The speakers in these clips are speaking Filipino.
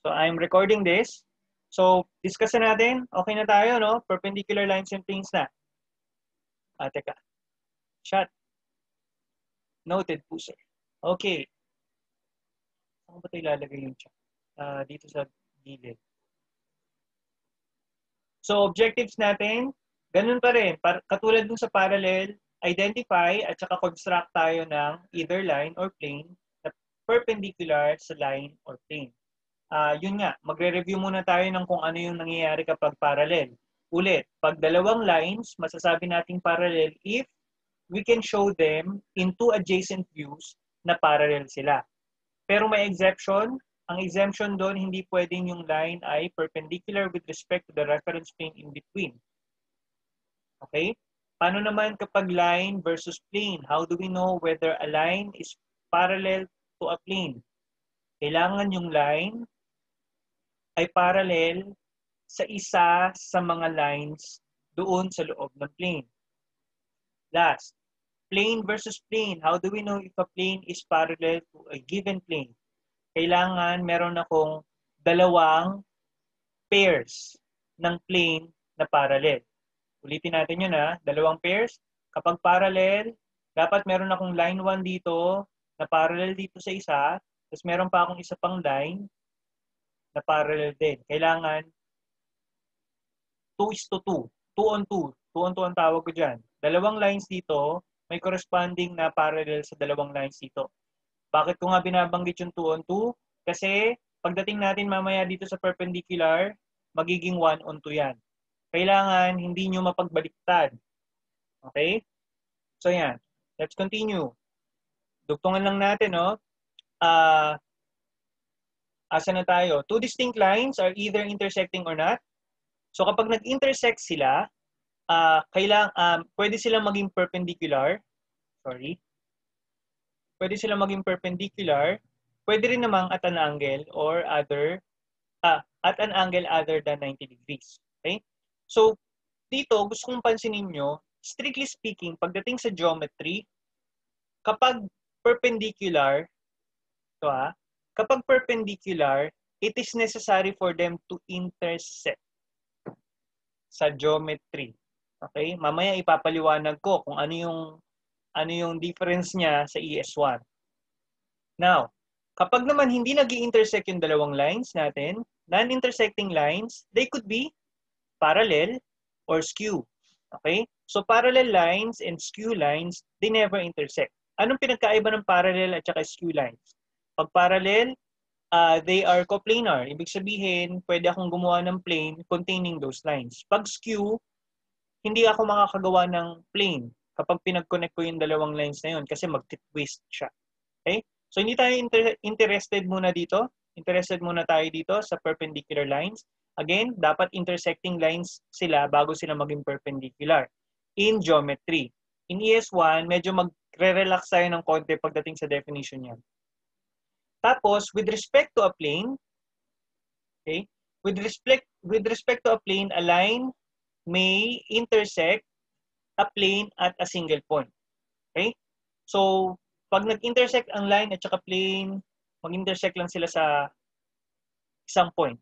So I'm recording this. So discuss na natin. Okay na tayo, no? Perpendicular lines and planes na. Teka. Chat. Noted po, sir. Okay. Saan ba ito ilalagay yung chat? Dito sa gilid. So objectives natin, ganun pa rin. Katulad dun sa parallel, identify at saka construct tayo ng either line or plane na perpendicular sa line or plane. Yun nga, magre-review muna tayo ng kung ano yung nangyayari kapag parallel. Ulit, pag dalawang lines, masasabi nating parallel if we can show them in two adjacent views na parallel sila. Pero may exception. Ang exemption doon, hindi pwedeng yung line ay perpendicular with respect to the reference plane in between. Okay? Paano naman kapag line versus plane? How do we know whether a line is parallel to a plane? Kailangan yung line ay parallel sa isa sa mga lines doon sa loob ng plane. Last, plane versus plane. How do we know if a plane is parallel to a given plane? Kailangan meron akong dalawang pairs ng plane na parallel. Ulitin natin yun dalawang pairs. Kapag parallel, dapat meron akong line 1 dito na parallel dito sa isa, tapos meron pa akong isa pang line na parallel din. Kailangan 2:2. 2 on 2. 2 on 2 ang tawag ko dyan. Dalawang lines dito, may corresponding na parallel sa dalawang lines dito. Bakit ko nga binabanggit yung 2 on 2? Kasi pagdating natin mamaya dito sa perpendicular, magiging 1 on 2 yan. Kailangan hindi nyo mapagbaliktad. Okay? So yan. Let's continue. Dugtungan lang natin, no? Asa na tayo? Two distinct lines are either intersecting or not. So kapag nag-intersect sila, pwede silang maging perpendicular. Sorry. Pwede silang maging perpendicular. Pwede rin namang at an angle or other than 90 degrees. Okay? So, dito, gusto kong pansinin nyo, strictly speaking, pagdating sa geometry, kapag perpendicular, kapag perpendicular, it is necessary for them to intersect sa geometry. Okay? Mamaya ipapaliwanag ko kung ano yung difference niya sa ES1. Now, kapag naman hindi nag-i-intersect yung dalawang lines natin, non-intersecting lines, they could be parallel or skew. Okay? So parallel lines and skew lines, they never intersect. Anong pinagkaiba ng parallel at saka skew lines? Pag parallel, they are coplanar. Ibig sabihin, pwede akong gumawa ng plane containing those lines. Pag skew, hindi ako makakagawa ng plane kapag pinag-connect ko yung dalawang lines na yun kasi mag-twist siya. Okay? So hindi tayo interested muna dito. Interested muna tayo dito sa perpendicular lines. Again, dapat intersecting lines sila bago sila maging perpendicular in geometry. In ES1, medyo magre-relax tayo ng konti pagdating sa definition niyan. Tapos, with respect to a plane, okay? With respect to a plane, a line may intersect a plane at a single point. Okay? So, pag nag-intersect ang line at saka plane, mag-intersect lang sila sa isang point.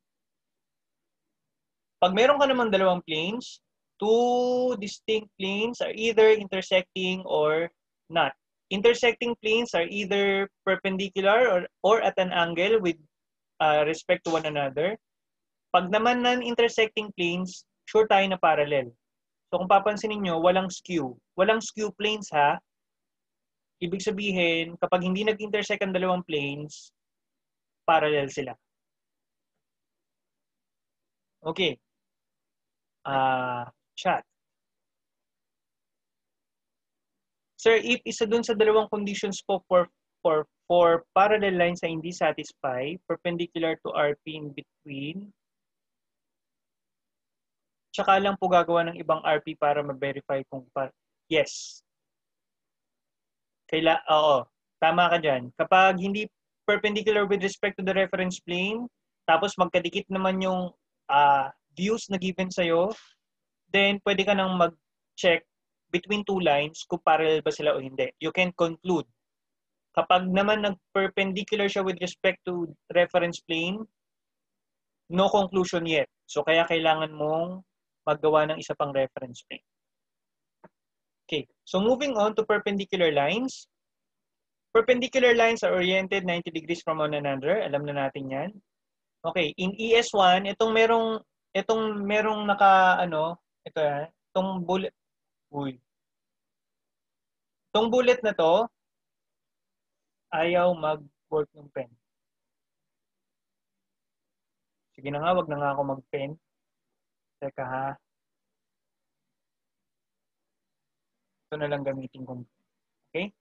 Pag meron ka naman dalawang planes, two distinct planes are either intersecting or not. Intersecting planes are either perpendicular or at an angle with respect to one another. Pag naman non-intersecting planes, sure tayo na parallel. So kung papansinin nyo, walang skew. Walang skew planes ha. Ibig sabihin, kapag hindi nag-intersect ang dalawang planes, parallel sila. Okay. Chat. Sir, if isa dun sa dalawang conditions po for parallel lines na hindi satisfy, perpendicular to RP in between, tsaka lang po gagawa ng ibang RP para ma-verify kung yes. Oo, tama ka dyan. Kapag hindi perpendicular with respect to the reference plane, tapos magkadikit naman yung views na given sa'yo, then pwede ka nang mag-check between two lines kung parallel ba sila o hindi. You can conclude. Kapag naman nag-perpendicular siya with respect to reference plane, no conclusion yet. So kaya kailangan mong maggawa ng isa pang reference plane. Okay, so moving on to perpendicular lines. Perpendicular lines are oriented 90 degrees from one another. Alam na natin yan. Okay, in ES1, itong merong itong bullet. Itong bullet na to, ayaw mag-work ng pen. Sige na nga, wag na nga ako mag-pen. Teka ha. Ito na lang gamitin ko. Okay?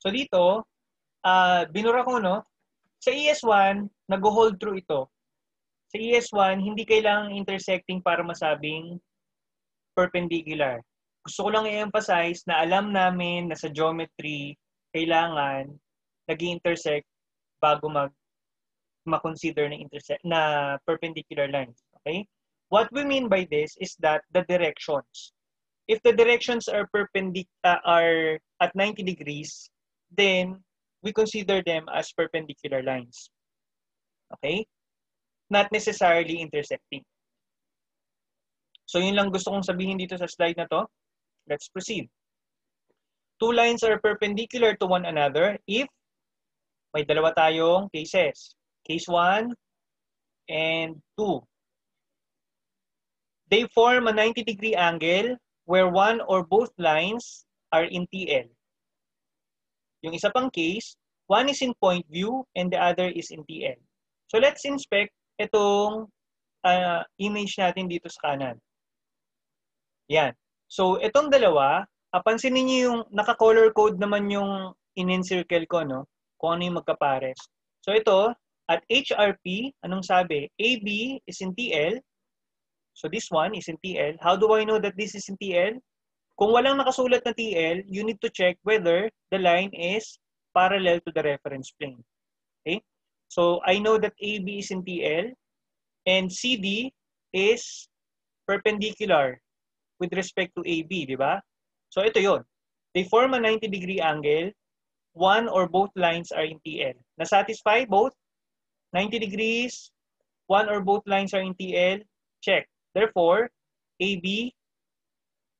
So dito, binura ko, no? Sa ES1, nag-hold through ito. Sa ES1, hindi kailangang intersecting para masabing perpendicular. Gusto ko lang i-emphasize na alam namin na sa geometry, kailangan nag-intersect bago ma-consider na perpendicular lines. Okay? What we mean by this is that the directions. If the directions are are at 90 degrees, then we consider them as perpendicular lines. Okay? Not necessarily intersecting. So yun lang gusto kong sabihin dito sa slide na to. Let's proceed. Two lines are perpendicular to one another if may dalawa tayong cases. Case 1 and 2. They form a 90-degree angle where one or both lines are in TL. Yung isa pang case, one is in point view and the other is in TL. So let's inspect itong image natin dito sa kanan. Yan. So itong dalawa, pansinin niyo yung naka-color code naman yung in-encircle ko, no? Kung ano yung magkapares. So ito, at HRP, anong sabi? AB is in TL. So this one is in TL. How do I know that this is in TL? Kung walang nakasulat na TL, you need to check whether the line is parallel to the reference plane. Okay? So I know that AB is in TL and CD is perpendicular with respect to AB, di ba? So ito yon. They form a 90-degree angle. One or both lines are in TL. Na-satisfy both? 90 degrees, one or both lines are in TL? Check. Therefore, AB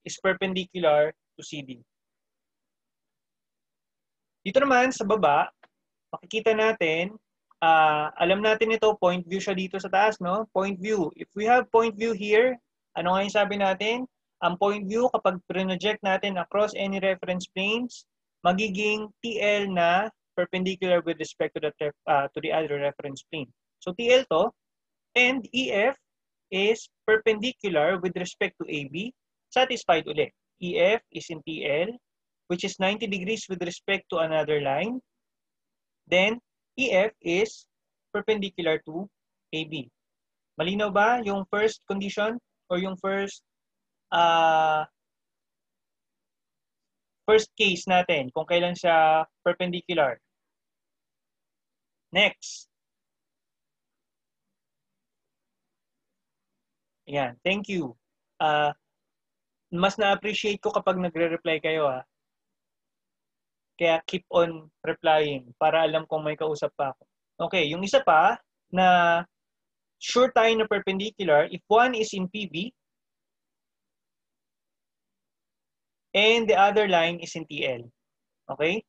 is perpendicular to CD. Dito naman sa baba, makikita natin, alam natin ito, point view siya dito sa taas, no? Point view. If we have point view here, ano nga yung sabi natin? Ang point view, kapag project natin across any reference planes, magiging TL na perpendicular with respect to the other reference plane. So TL to, and EF is perpendicular with respect to AB. Satisfied ulit. EF is in TL, which is 90 degrees with respect to another line. Then, EF is perpendicular to AB. Malinaw ba yung first condition or yung first case natin kung kailan siya perpendicular? Next. Ayan, thank you. Mas na-appreciate ko kapag nagre-reply kayo. Kaya keep on replying para alam kong may kausap pa ako. Okay, yung isa pa na sure tayo na perpendicular, if one is in PB and the other line is in TL. Okay?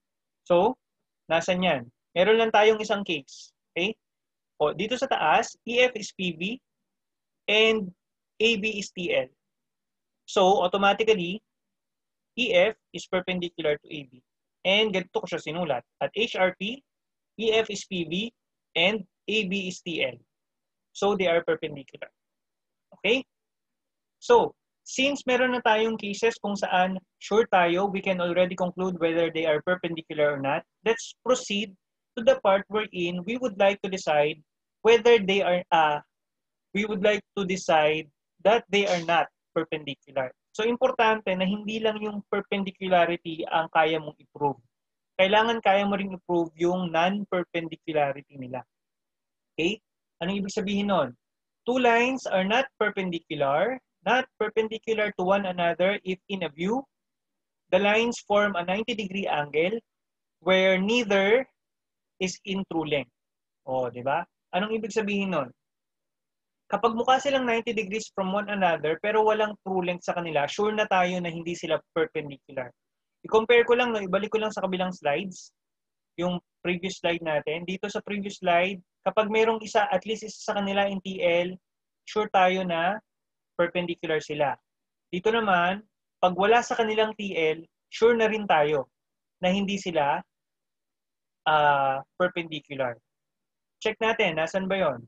So, nasan yan? Meron lang tayong isang case. Okay? O, dito sa taas, EF is PB and AB is TL. So, automatically, EF is perpendicular to AB. And ganito ko siya sinulat. At HRP, EF is PB and AB is TL. So, they are perpendicular. Okay? So, since meron na tayong cases kung saan sure tayo, we can already conclude whether they are perpendicular or not. Let's proceed to the part wherein we would like to decide whether they are, that they are not perpendicular. So, importante na hindi lang yung perpendicularity ang kaya mong i-prove. Kailangan kaya mo rin i-prove yung non-perpendicularity nila. Okay? Anong ibig sabihin nun? Two lines are not perpendicular to one another if in a view, the lines form a 90-degree angle where neither is in true length. O, di ba? Anong ibig sabihin nun? Kapag mukha silang 90 degrees from one another, pero walang true length sa kanila, sure na tayo na hindi sila perpendicular. I-compare ko lang, no? Ibalik ko lang sa kabilang slides, yung previous slide natin. Dito sa previous slide, kapag mayroong isa, at least isa sa kanila in TL, sure tayo na perpendicular sila. Dito naman, pag wala sa kanilang TL, sure na rin tayo na hindi sila perpendicular. Check natin, nasan ba yon?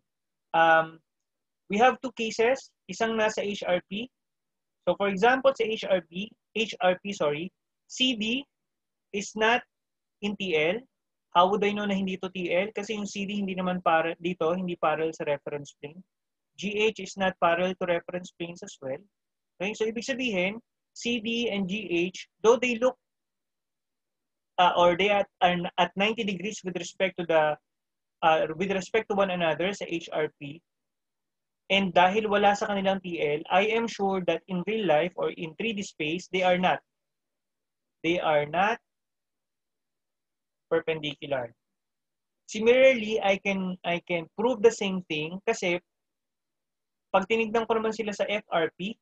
We have two cases, isang nasa HRP. So for example, sa HRP, CD is not in TL. How would I know na hindi ito TL? Kasi yung CD hindi naman dito, hindi parallel sa reference plane. GH is not parallel to reference planes as well. Okay, so ibig sabihin, CD and GH, though they look or they are at 90 degrees with respect to one another sa HRP, and dahil wala sa kanilang TL, I am sure that in real life or in 3D space, they are not. They are not perpendicular. Similarly, I can prove the same thing kasi pag tinignan ko naman sila sa FRP,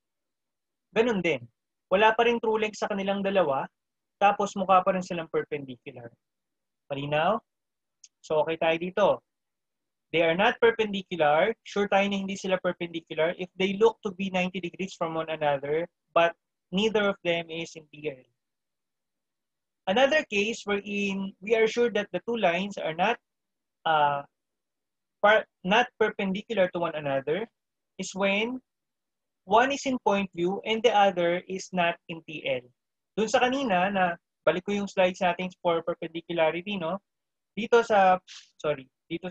ganun din. Wala pa rin true length sa kanilang dalawa, tapos mukha pa rin silang perpendicular. Malinaw? So okay tayo dito. They are not perpendicular. Sure tayo na hindi sila perpendicular if they look to be 90 degrees from one another, but neither of them is in TL. Another case wherein we are sure that the two lines are not perpendicular to one another is when one is in point view and the other is not in TL. Dun sa kanina na balik ko yung slides natin for perpendicularity, no? Dito sa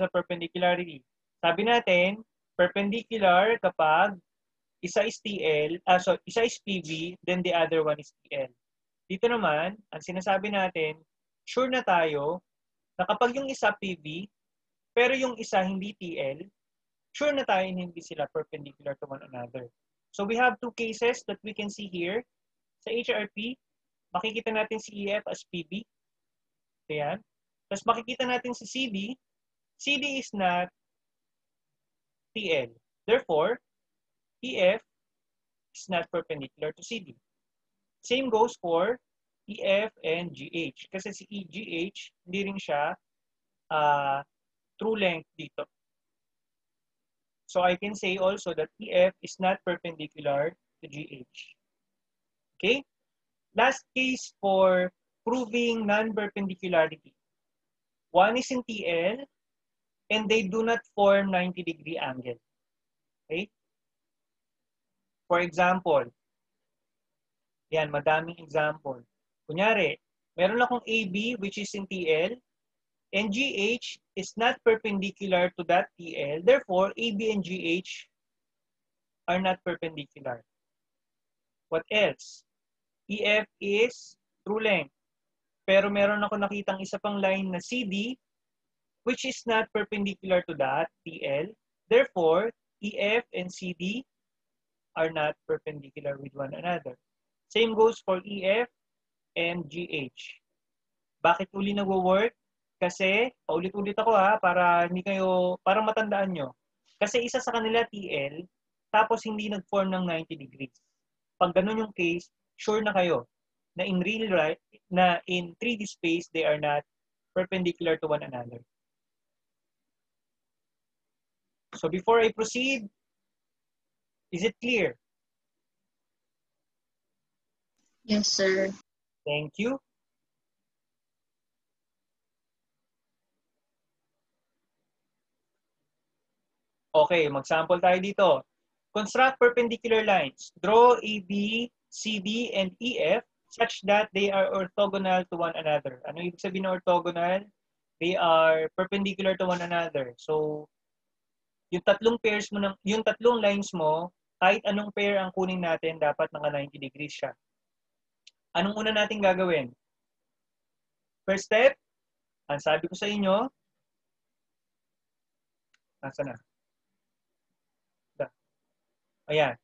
perpendicularity. Sabi natin, perpendicular kapag isa is TL, isa is PV, then the other one is TL. Dito naman, ang sinasabi natin, sure na tayo na kapag yung isa PV, pero yung isa hindi TL, sure na tayo na hindi sila perpendicular to one another. So we have two cases that we can see here. Sa HRP, makikita natin si EF as PV. Ayan. Tapos makikita natin si CD. CD is not TL. Therefore, EF is not perpendicular to CD. Same goes for EF and GH. Kasi si EGH, hindi rin siya true length dito. So I can say also that EF is not perpendicular to GH. Okay? Last case for proving non-perpendicularity. One is in TL and they do not form 90-degree angle. Okay? For example, yan, madaming example. Kunyari, meron akong AB which is in TL and GH is not perpendicular to that TL. Therefore, AB and GH are not perpendicular. What else? EF is true length. Pero meron ako nakitang isa pang line na CD which is not perpendicular to that TL. Therefore, EF and CD are not perpendicular with one another. Same goes for EF and GH. Bakit uli nagwo-work? Kasi, paulit-ulit ako para matandaan nyo. Kasi isa sa kanila TL, tapos hindi nag-form ng 90 degrees. Pag ganun yung case, sure na kayo na in real life, na in 3D space, they are not perpendicular to one another. So before I proceed, is it clear? Yes, sir. Thank you. Okay, mag-sample tayo dito. Construct perpendicular lines. Draw AB, CD, and EF such that they are orthogonal to one another. Ano ibig sabihin ng orthogonal? They are perpendicular to one another. So, yung tatlong lines mo, kahit anong pair ang kunin natin, dapat naka 90 degrees siya. Anong una natin gagawin? First step, ang sabi ko sa inyo, nasa na? Ayan.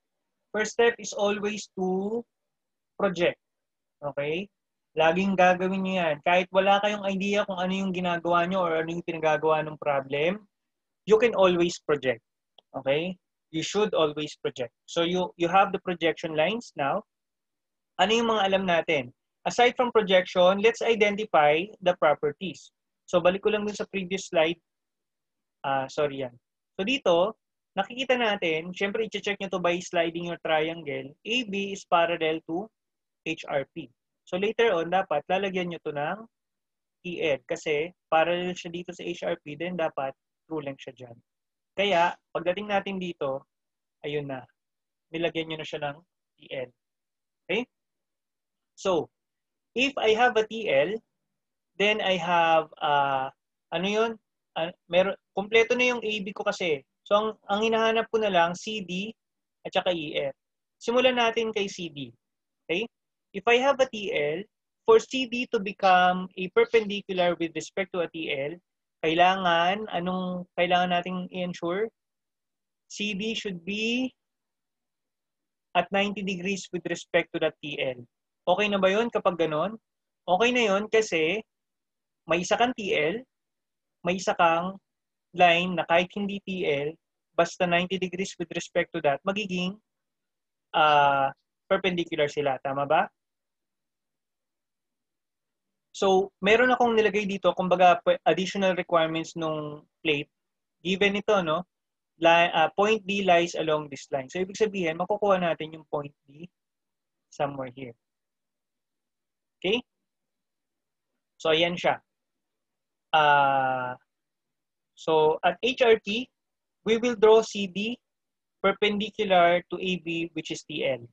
First step is always to project. Okay? Laging gagawin nyo yan. Kahit wala kayong idea kung ano yung ginagawa nyo or ano yung pinagagawa ng problem, you can always project. Okay? You should always project. So you have the projection lines now. Ano yung mga alam natin? Aside from projection, let's identify the properties. So balik ko lang dun sa previous slide. Sorry yan. So dito, nakikita natin, syempre i-check nyo to by sliding your triangle. AB is parallel to HRP. So later on, dapat lalagyan nyo to ng EF kasi parallel siya dito sa HRP, then dapat true length siya dyan. Kaya, pagdating natin dito, ayun na. Nilagyan nyo na siya ng TL. Okay? So, if I have a TL, then I have, ano yun? Kompleto na yung AB ko kasi. So, ang hinahanap ko na lang, CD at saka EF. Simulan natin kay CD. Okay? If I have a TL, for CD to become a perpendicular with respect to a TL, anong kailangan nating i-ensure? CD should be at 90 degrees with respect to that TL. Okay na ba yun kapag ganon? Okay na yun kasi may isa kang TL, may isa kang line na kahit hindi TL, basta 90 degrees with respect to that, magiging perpendicular sila. Tama ba? So, meron akong nilagay dito, kumbaga, additional requirements nung plate. Given ito, no? Point D lies along this line. So, ibig sabihin, makukuha natin yung point D somewhere here. Okay? So, ayan siya. So, at HRT, we will draw CD perpendicular to AB, which is TL.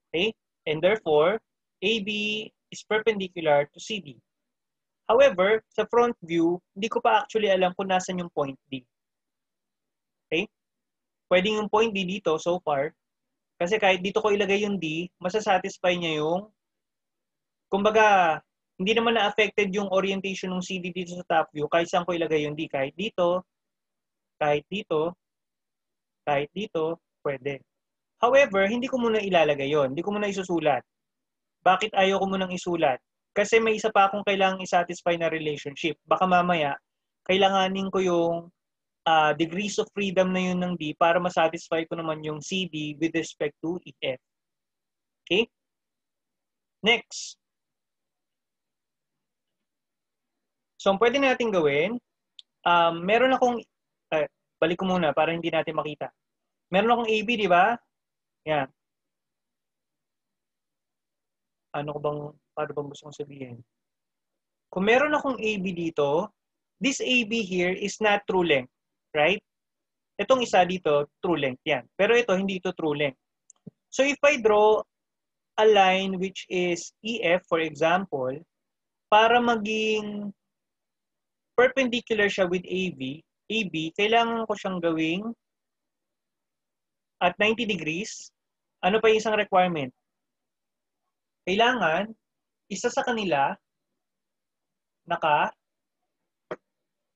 Okay? And therefore, AB is perpendicular to CD. However, sa front view, hindi ko pa actually alam kung nasan yung point D. Okay? Pwedeng yung point D dito so far. Kasi kahit dito ko ilagay yung D, masasatisfy niya yung, kumbaga, hindi naman na-affected yung orientation ng CD dito sa top view kahit saan ko ilagay yung D. Kahit dito, kahit dito, kahit dito, pwede. However, hindi ko muna ilalagay yon. Hindi ko muna isusulat. Bakit ayaw ko munang isulat? Kasi may isa pa akong kailangang i-satisfy na relationship. Baka mamaya, kailanganin ko yung degrees of freedom na yun ng D para masatisfy ko naman yung CD with respect to EF. Okay? Next. So, ang pwede natin gawin, meron akong, balik ko muna para hindi natin makita. Meron akong AB, di ba? Yan. Paano bang gusto kong sabihin? Kung meron akong AB dito, this AB here is not true length, right? Itong isa dito, true length yan. Pero ito, hindi ito true length. So if I draw a line which is EF, for example, para maging perpendicular siya with AB, kailangan ko siyang gawing at 90 degrees. Ano pa yung isang requirement? Kailangan, isa sa kanila, naka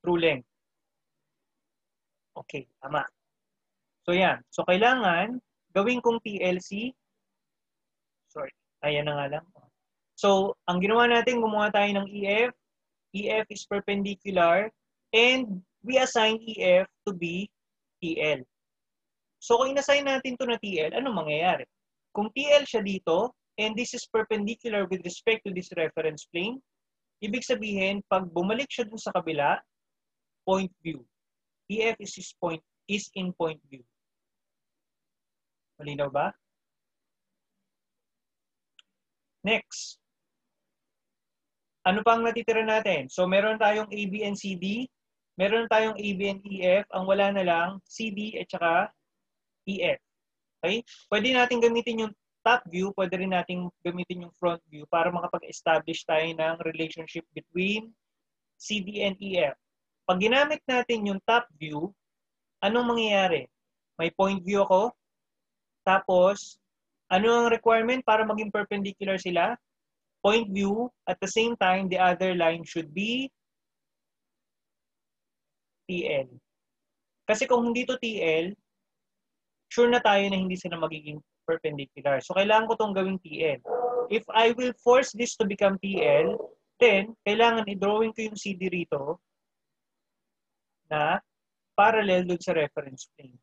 true length. Okay, tama. So yan. So kailangan, gawin kong TLC. Sorry, ayan na nga lang. So, ang ginawa natin, gumawa tayo ng EF. EF is perpendicular. And we assign EF to be TL. So, kung inassign natin to na TL, anong mangyayari? Kung TL siya dito, and this is perpendicular with respect to this reference plane, ibig sabihin, pag bumalik siya dun sa kabila, point view. EF is in point view. Malinaw ba? Next. Ano pang natitira natin? So, meron tayong AB and CD. Meron tayong AB and EF. Ang wala na lang, CD at saka EF. Okay? Pwede natin gamitin yung top view. Pwede rin natin gamitin yung front view para makapag-establish tayo ng relationship between CD and EF. Pag ginamit natin yung top view, anong mangyayari? May point view ako. Tapos, ano ang requirement para maging perpendicular sila? Point view, at the same time, the other line should be TL. Kasi kung hindi to TL, sure na tayo na hindi sila magiging perpendicular. So, kailangan ko itong gawing TL. If I will force this to become TL, then, kailangan i-drawing ko yung CD rito na parallel dun sa reference plane.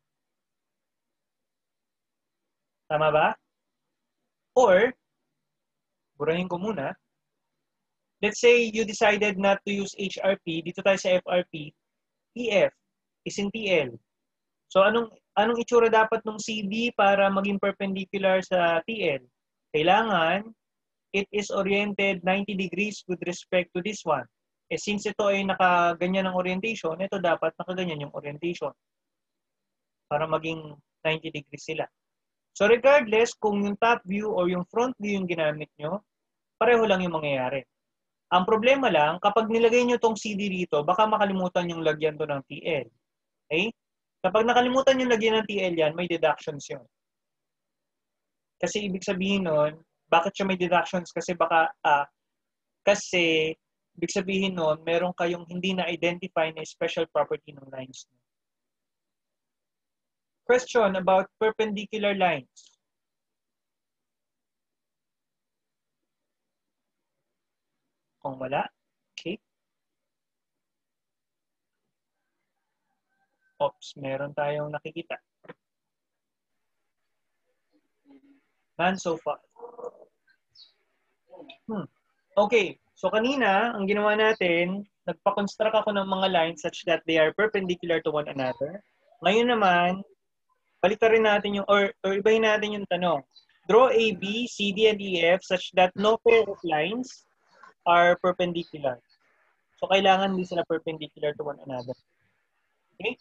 Tama ba? Or, burahin ko muna. Let's say you decided not to use HRP. Dito tayo sa FRP. EF is in TL. So, anong itsura dapat ng CD para maging perpendicular sa TL? Kailangan, it is oriented 90 degrees with respect to this one. Eh, since ito ay nakaganyan ng orientation, ito dapat nakaganyan yung orientation para maging 90 degrees sila. So regardless kung yung top view or yung front view yung ginamit nyo, pareho lang yung mangyayari. Ang problema lang, kapag nilagay nyo tong CD dito, baka makalimutan yung lagyan to ng TL. Okay? Kapag nakalimutan yung lagyan ng TL yan, may deductions yun. Kasi ibig sabihin nun, bakit siya may deductions? Kasi ibig sabihin nun, meron kayong hindi na-identify na special property ng lines. Question about perpendicular lines. Kung wala, okay. Oops, meron tayong nakikita. None so far. Okay, so kanina, ang ginawa natin, nagpa-construct ako ng mga lines such that they are perpendicular to one another. Ngayon naman, baliktarin natin yung, or ibahin natin yung tanong. Draw AB, CD, and EF such that no pair of lines are perpendicular. So, kailangan hindi sila perpendicular to one another. Okay?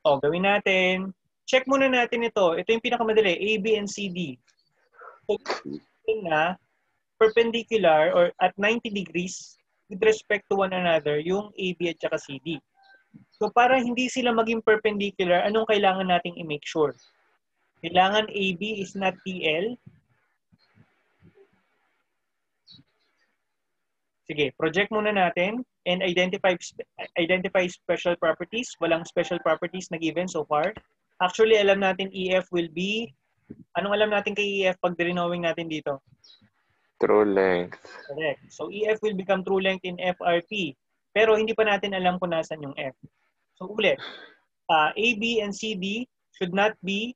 O, gawin natin. Check muna natin ito. Ito yung pinakamadali, AB and CD. So, na perpendicular or at 90 degrees with respect to one another yung AB at saka CD. So, para hindi sila maging perpendicular, anong kailangan nating i-make sure? Kailangan AB is not TL. Sige, project muna natin and identify special properties. Walang special properties na given so far. Actually, alam natin EF will be, anong alam natin kay EF pag drawing natin dito? True length. Correct. So EF will become true length in FRP. Pero hindi pa natin alam kung nasan yung F. So ulit, AB and CD should not be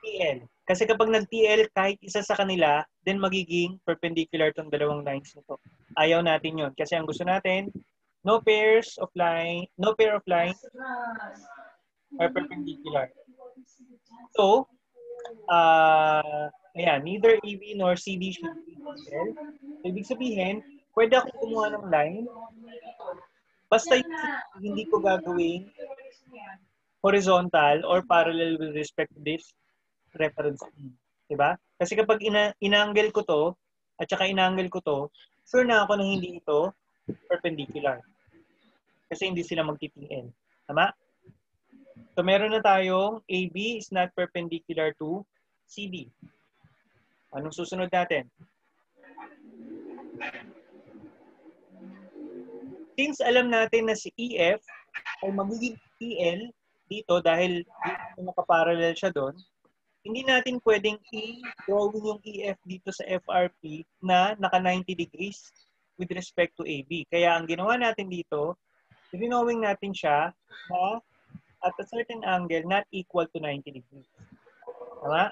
TL. Kasi kapag nag-TL, kahit isa sa kanila, then magiging perpendicular tong dalawang lines nito. Ayaw natin yun. Kasi ang gusto natin, no pair of lines are perpendicular. So, ayan, neither AB nor CD should be TL. So, ibig sabihin, pwede akong kumuha ng line, basta hindi ko gagawin horizontal or parallel with respect to this reference. Diba? Kasi kapag ina-angle ko to, at saka ina-angle ko to, sure na ako na hindi ito perpendicular. Kasi hindi sila magti-TL. Tama? So meron na tayong AB is not perpendicular to CD. Anong susunod natin? Since alam natin na si EF ay magiging TL dito dahil dito nakaparallel siya doon, hindi natin pwedeng i-drawing yung EF dito sa FRP na naka 90 degrees with respect to AB. Kaya ang ginawa natin dito, i-drawing natin siya na at a certain angle not equal to 90 degrees. Tama?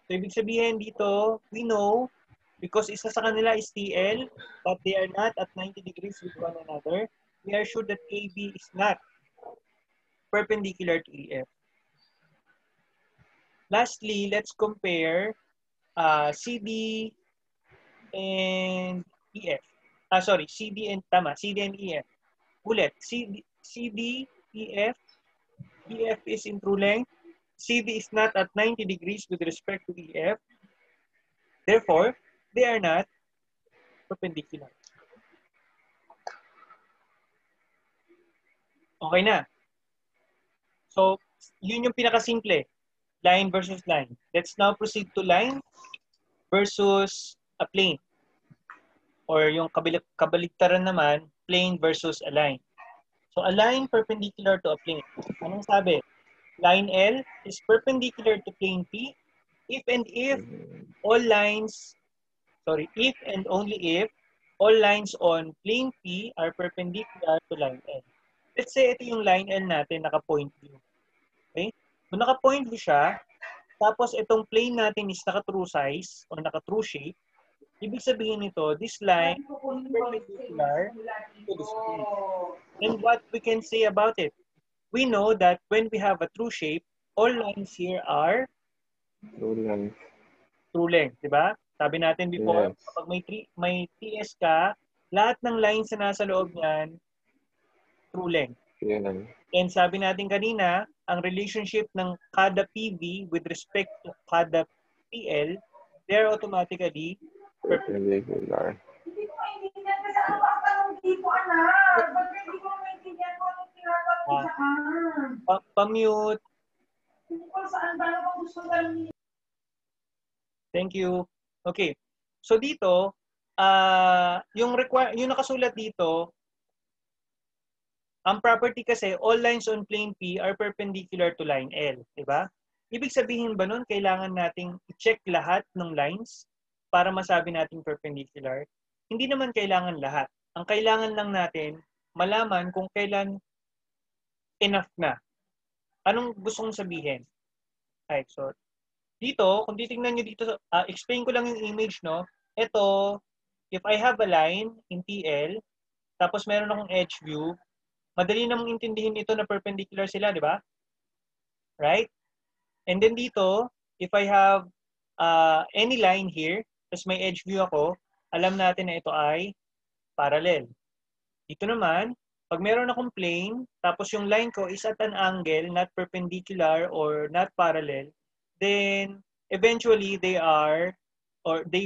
So, ibig sabihin dito, we know, because isa sa kanila is TL, but they are not at 90 degrees with one another, we are sure that AB is not perpendicular to EF. Lastly, let's compare CD and EF. CD and EF. Ulit, CD, EF, EF is in true length. CD is not at 90 degrees with respect to EF. Therefore, they are not perpendicular. Okay na. So, yun yung pinakasimple. Line versus line. Let's now proceed to line versus a plane. Or yung kabaligtaran naman, plane versus a line. So, a line perpendicular to a plane. Anong sabi? Line L is perpendicular to plane P if and only if all lines on plane P are perpendicular to line L. Let's say ito yung line L natin, naka-point view. Okay? Kung naka-point view siya, tapos itong plane natin is naka-true size or naka-true shape, ibig sabihin nito, this line is perpendicular to this plane. And what we can say about it? We know that when we have a true shape, all lines here are True length. true length, di ba? Sabi natin before, Yes. kapag may TS ka, lahat ng lines na nasa loob niyan, true length. Yan. And sabi natin kanina, ang relationship ng kada PV with respect to kada PL, they're automatically perpendicular. Perpendicular. Hindi ko maintindihan kasi ano ba ang tanong dito, anak? Ba't hindi ko maintindihan kung anong tinatanong saan? Pa-mute. Hindi ko saan ba naman gusto gawin. Thank you. Okay. So dito, yung nakasulat dito, ang property kasi, all lines on plane P are perpendicular to line L. Diba? Ibig sabihin ba nun, kailangan nating i-check lahat ng lines para masabi nating perpendicular? Hindi naman kailangan lahat. Ang kailangan lang natin, malaman kung kailan enough na. Anong gusto kong sabihin? Right, so, dito, kung titingnan nyo dito, explain ko lang yung image, no? Ito, if I have a line in TL, tapos meron akong edge view, madali namang intindihin ito na perpendicular sila, di ba? Right? And then dito, if I have any line here, tapos may edge view ako, alam natin na ito ay parallel. Dito naman, pag meron akong plane, tapos yung line ko is at an angle, not perpendicular or not parallel, then eventually they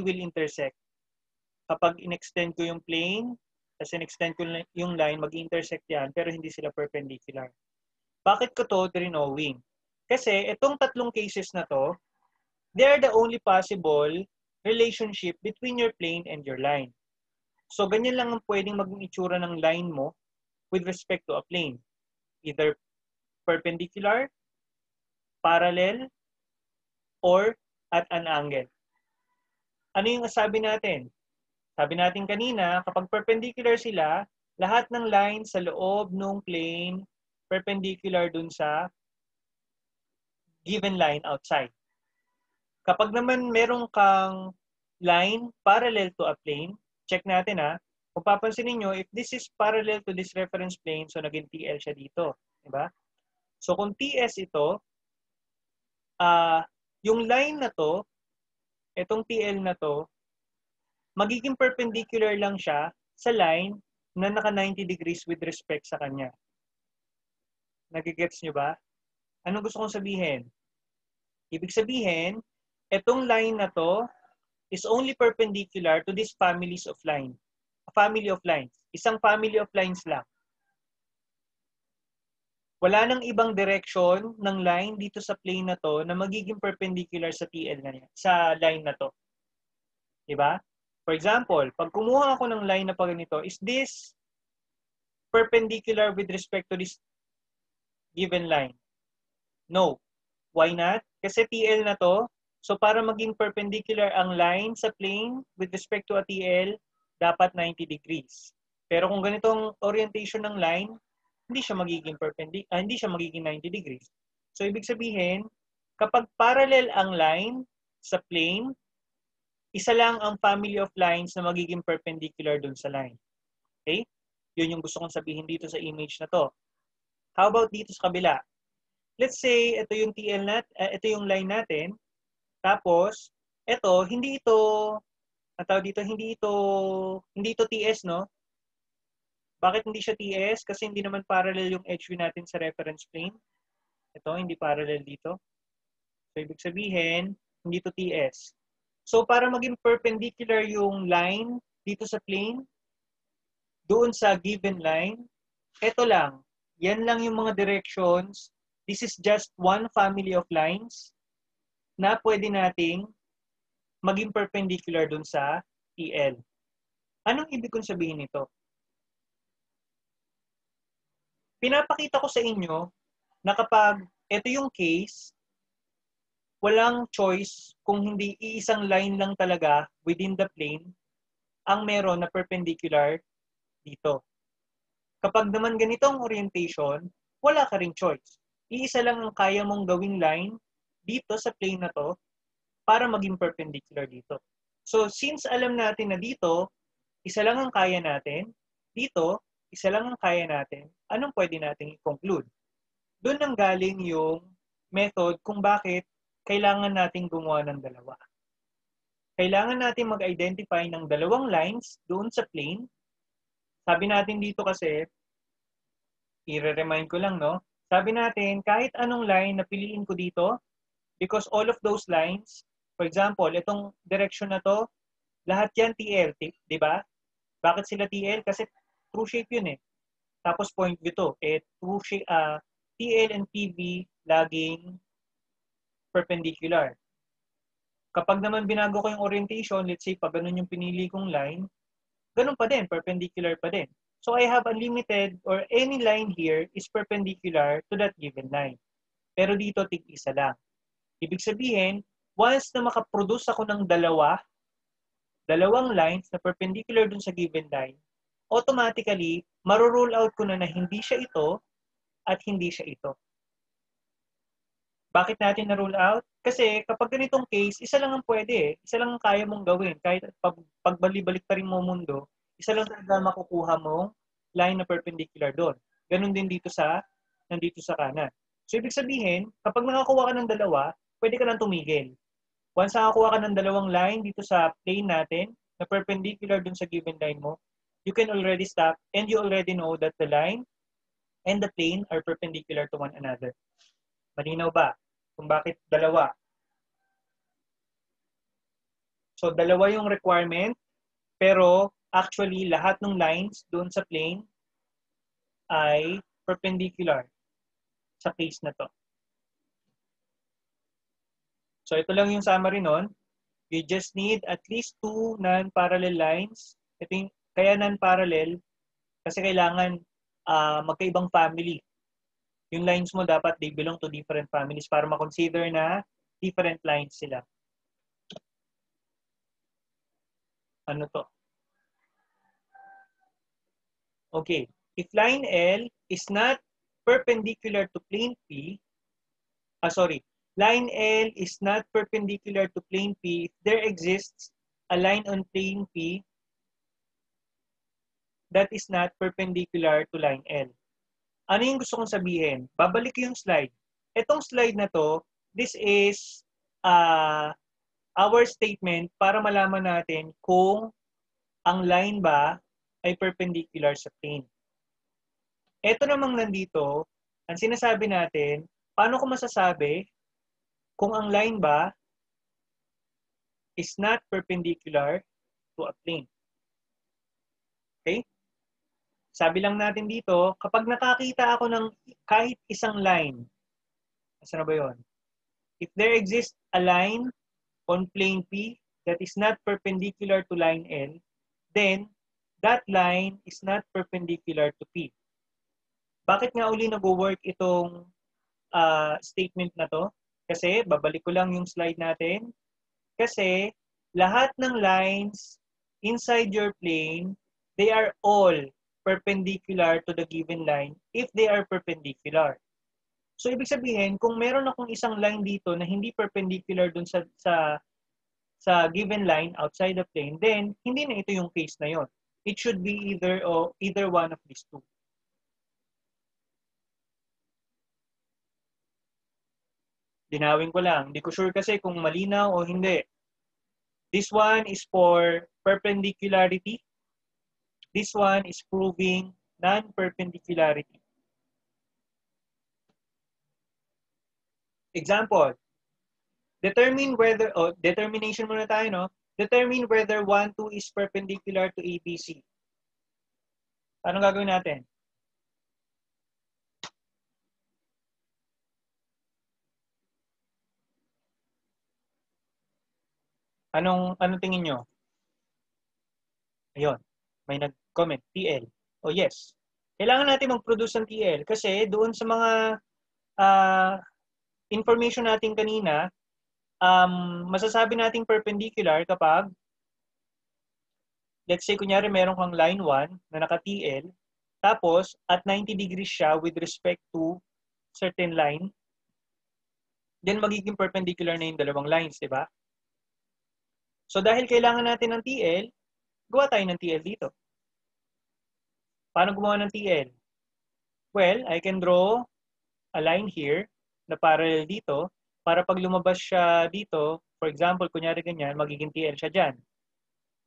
will intersect. Kapag in-extend ko yung plane, tapos in-extend ko yung line, mag-intersect yan, pero hindi sila perpendicular. Bakit ko to drinowing? Kasi itong tatlong cases na to, they are the only possible relationship between your plane and your line. So, ganyan lang ang pwedeng maging itsura ng line mo with respect to a plane. Either perpendicular, parallel, or at an angle. Ano yung sabi natin? Sabi natin kanina, kapag perpendicular sila, lahat ng lines sa loob ng plane perpendicular dun sa given line outside. Kapag naman meron kang line parallel to a plane, check natin kung papansin niyo, if this is parallel to this reference plane, so naging TL siya dito. Diba? So kung TS ito, yung line na to, itong TL na to, magiging perpendicular lang siya sa line na naka 90 degrees with respect sa kanya. Nagigets nyo ba? Anong gusto kong sabihin? Ibig sabihin, itong line na to is only perpendicular to these families of line. A family of lines. Isang family of lines lang. Wala nang ibang direction ng line dito sa plane na to na magiging perpendicular sa TL na yan, sa line na to. Diba? For example, pag kumuha ako ng line na pa ganito, is this perpendicular with respect to this given line? No. Why not? Kasi TL na to. So para maging perpendicular ang line sa plane with respect to a TL, dapat 90 degrees. Pero kung ganitong orientation ng line, hindi siya magiging hindi siya magiging 90 degrees. So ibig sabihin, kapag parallel ang line sa plane, isa lang ang family of lines na magiging perpendicular dun sa line. Okay? Yun yung gusto kong sabihin dito sa image na to. How about dito sa kabila? Let's say ito yung TL ito yung line natin. Tapos hindi ito TS, no? Bakit hindi siya TS? Kasi hindi naman parallel yung edge view natin sa reference plane. Ito, hindi parallel dito. So, ibig sabihin, hindi ito TS. So, para maging perpendicular yung line dito sa plane, doon sa given line, ito lang. Yan lang yung mga directions. This is just one family of lines na pwede nating maging perpendicular doon sa TL. Anong ibig kong sabihin nito? Pinapakita ko sa inyo na kapag ito yung case, walang choice kung hindi iisang line lang talaga within the plane ang meron na perpendicular dito. Kapag naman ganito ang orientation, wala ka ring choice. Iisa lang ang kaya mong gawing line dito sa plane na to para maging perpendicular dito. So, since alam natin na dito, isa lang ang kaya natin, dito, isa lang ang kaya natin, anong pwede natin i-conclude? Doon nang galing yung method kung bakit kailangan nating gumawa ng dalawa. Kailangan natin mag-identify ng dalawang lines doon sa plane. Sabi natin dito kasi, i-remind ko lang, no? Sabi natin, kahit anong line na piliin ko dito, because all of those lines, for example, itong direction na to, lahat yan TL, di ba? Bakit sila TL? Kasi true shape yun eh. Tapos point view to, true shape, TL and PV laging perpendicular. Kapag naman binago ko yung orientation, let's say pag ganun yung pinili kong line, ganun pa din, perpendicular pa din. So I have unlimited or any line here is perpendicular to that given line. Pero dito tig-isa lang. Ibig sabihin, once na makaproduce ako ng dalawang lines na perpendicular dun sa given line, automatically, maro-rule out ko na hindi siya ito at hindi siya ito. Bakit natin na-rule out? Kasi kapag ganitong case, isa lang ang pwede eh. Isa lang ang kaya mong gawin. Kahit pagbalik pa rin mo mundo, isa lang talaga makukuha mong line na perpendicular doon. Ganun din nandito sa kanan. So, ibig sabihin, kapag nakakuha ka ng dalawa, pwede ka nang tumigil. Once nakakuha ka ng dalawang line dito sa plane natin, na perpendicular dun sa given line mo, you can already stop and you already know that the line and the plane are perpendicular to one another. Malinaw ba? Kung bakit dalawa? So, dalawa yung requirement, pero actually, lahat ng lines doon sa plane ay perpendicular sa case na to. So, ito lang yung summary nun. You just need at least 2 non-parallel lines. Kaya non-parallel, kasi kailangan magkaibang family. Yung lines mo dapat they belong to different families para ma-consider na different lines sila. Ano to? Okay. If line L is not perpendicular to plane P, line L is not perpendicular to plane P if there exists a line on plane P that is not perpendicular to line L. Ano yung gusto kong sabihin? Babalik yung slide. Itong slide na to, this is our statement para malaman natin kung ang line ba ay perpendicular sa plane. Ito namang nandito, ang sinasabi natin, paano ko masasabi kung ang line ba is not perpendicular to a plane? Okay? Sabi lang natin dito, kapag nakakita ako ng kahit isang line, asa na ba yun? If there exists a line on plane P that is not perpendicular to line L, then that line is not perpendicular to P. Bakit nga uli nag-work itong statement na to? Kasi, babalik ko lang yung slide natin. Kasi, lahat ng lines inside your plane, they are all perpendicular to the given line if they are perpendicular. So, ibig sabihin, kung meron akong isang line dito na hindi perpendicular dun sa given line outside the plane, then hindi na ito yung case na yon. It should be either one of these two. Dinawin ko lang. Hindi ko sure kasi kung malinaw o hindi. This one is for perpendicularity. This one is proving non-perpendicularity. Example. Determine whether, determination muna tayo, no? Determine whether 1, 2 is perpendicular to ABC. Anong gagawin natin? Anong tingin nyo? Ayun. May nag-comment, TL. Oh yes. Kailangan natin mag-produce ng TL kasi doon sa mga information natin kanina, masasabi nating perpendicular kapag let's say, kunyari, meron kang line 1 na naka-TL, tapos, at 90 degrees siya with respect to certain line, then magiging perpendicular na yung dalawang lines, di ba? So, dahil kailangan natin ng TL, gawa tayo ng TL dito. Paano gumawa ng TL? Well, I can draw a line here na parallel dito para pag lumabas siya dito, for example, kunyari ganyan, magiging TL siya dyan.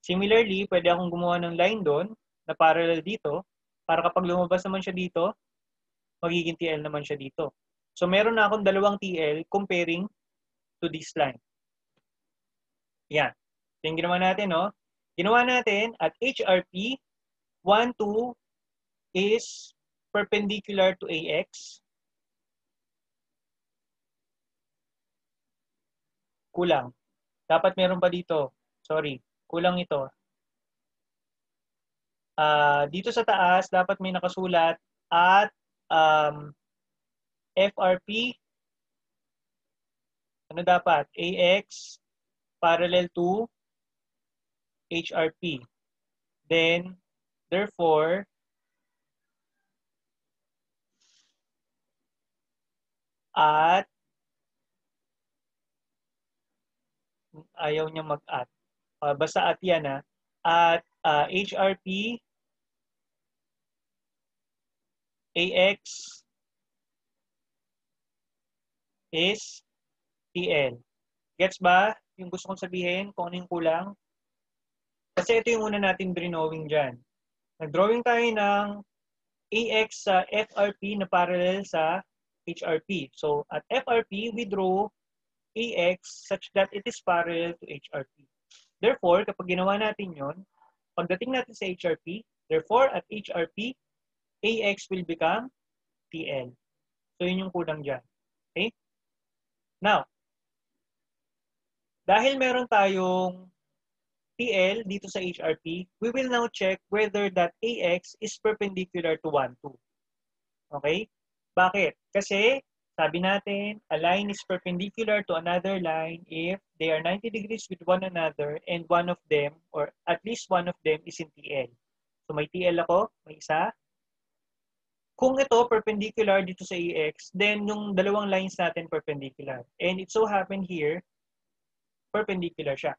Similarly, pwede akong gumawa ng line doon na parallel dito para kapag lumabas naman siya dito, magiging TL naman siya dito. So, meron na akong dalawang TL comparing to this line. Yan. Yung ginawa natin, no? Ginawa natin at HRP, 1, 2 is perpendicular to AX. Kulang. Dapat meron pa dito. Sorry. Kulang ito. Dito sa taas, dapat may nakasulat at FRP. Ano dapat? AX parallel to HRP. Then, therefore, at ayaw niya mag-at. Basta at yan ha. At HRP AX is TL. Gets ba yung gusto kong sabihin kung ano yung kulang? Kasi ito yung una natin drawing dyan. Nag-drawing tayo ng AX sa FRP na parallel sa HRP. So, at FRP, we draw AX such that it is parallel to HRP. Therefore, kapag ginawa natin yon, pagdating natin sa HRP, therefore, at HRP, AX will become TL. So, yun yung kulang dyan. Okay? Now, dahil meron tayong TL dito sa HRP, we will now check whether that AX is perpendicular to 1, 2. Okay? Bakit? Kasi, sabi natin, a line is perpendicular to another line if they are 90 degrees with one another and one of them, or at least one of them, is in TL. So, may TL ako, may isa. Kung ito perpendicular dito sa AX, then yung dalawang lines natin perpendicular. And it so happened here, perpendicular siya.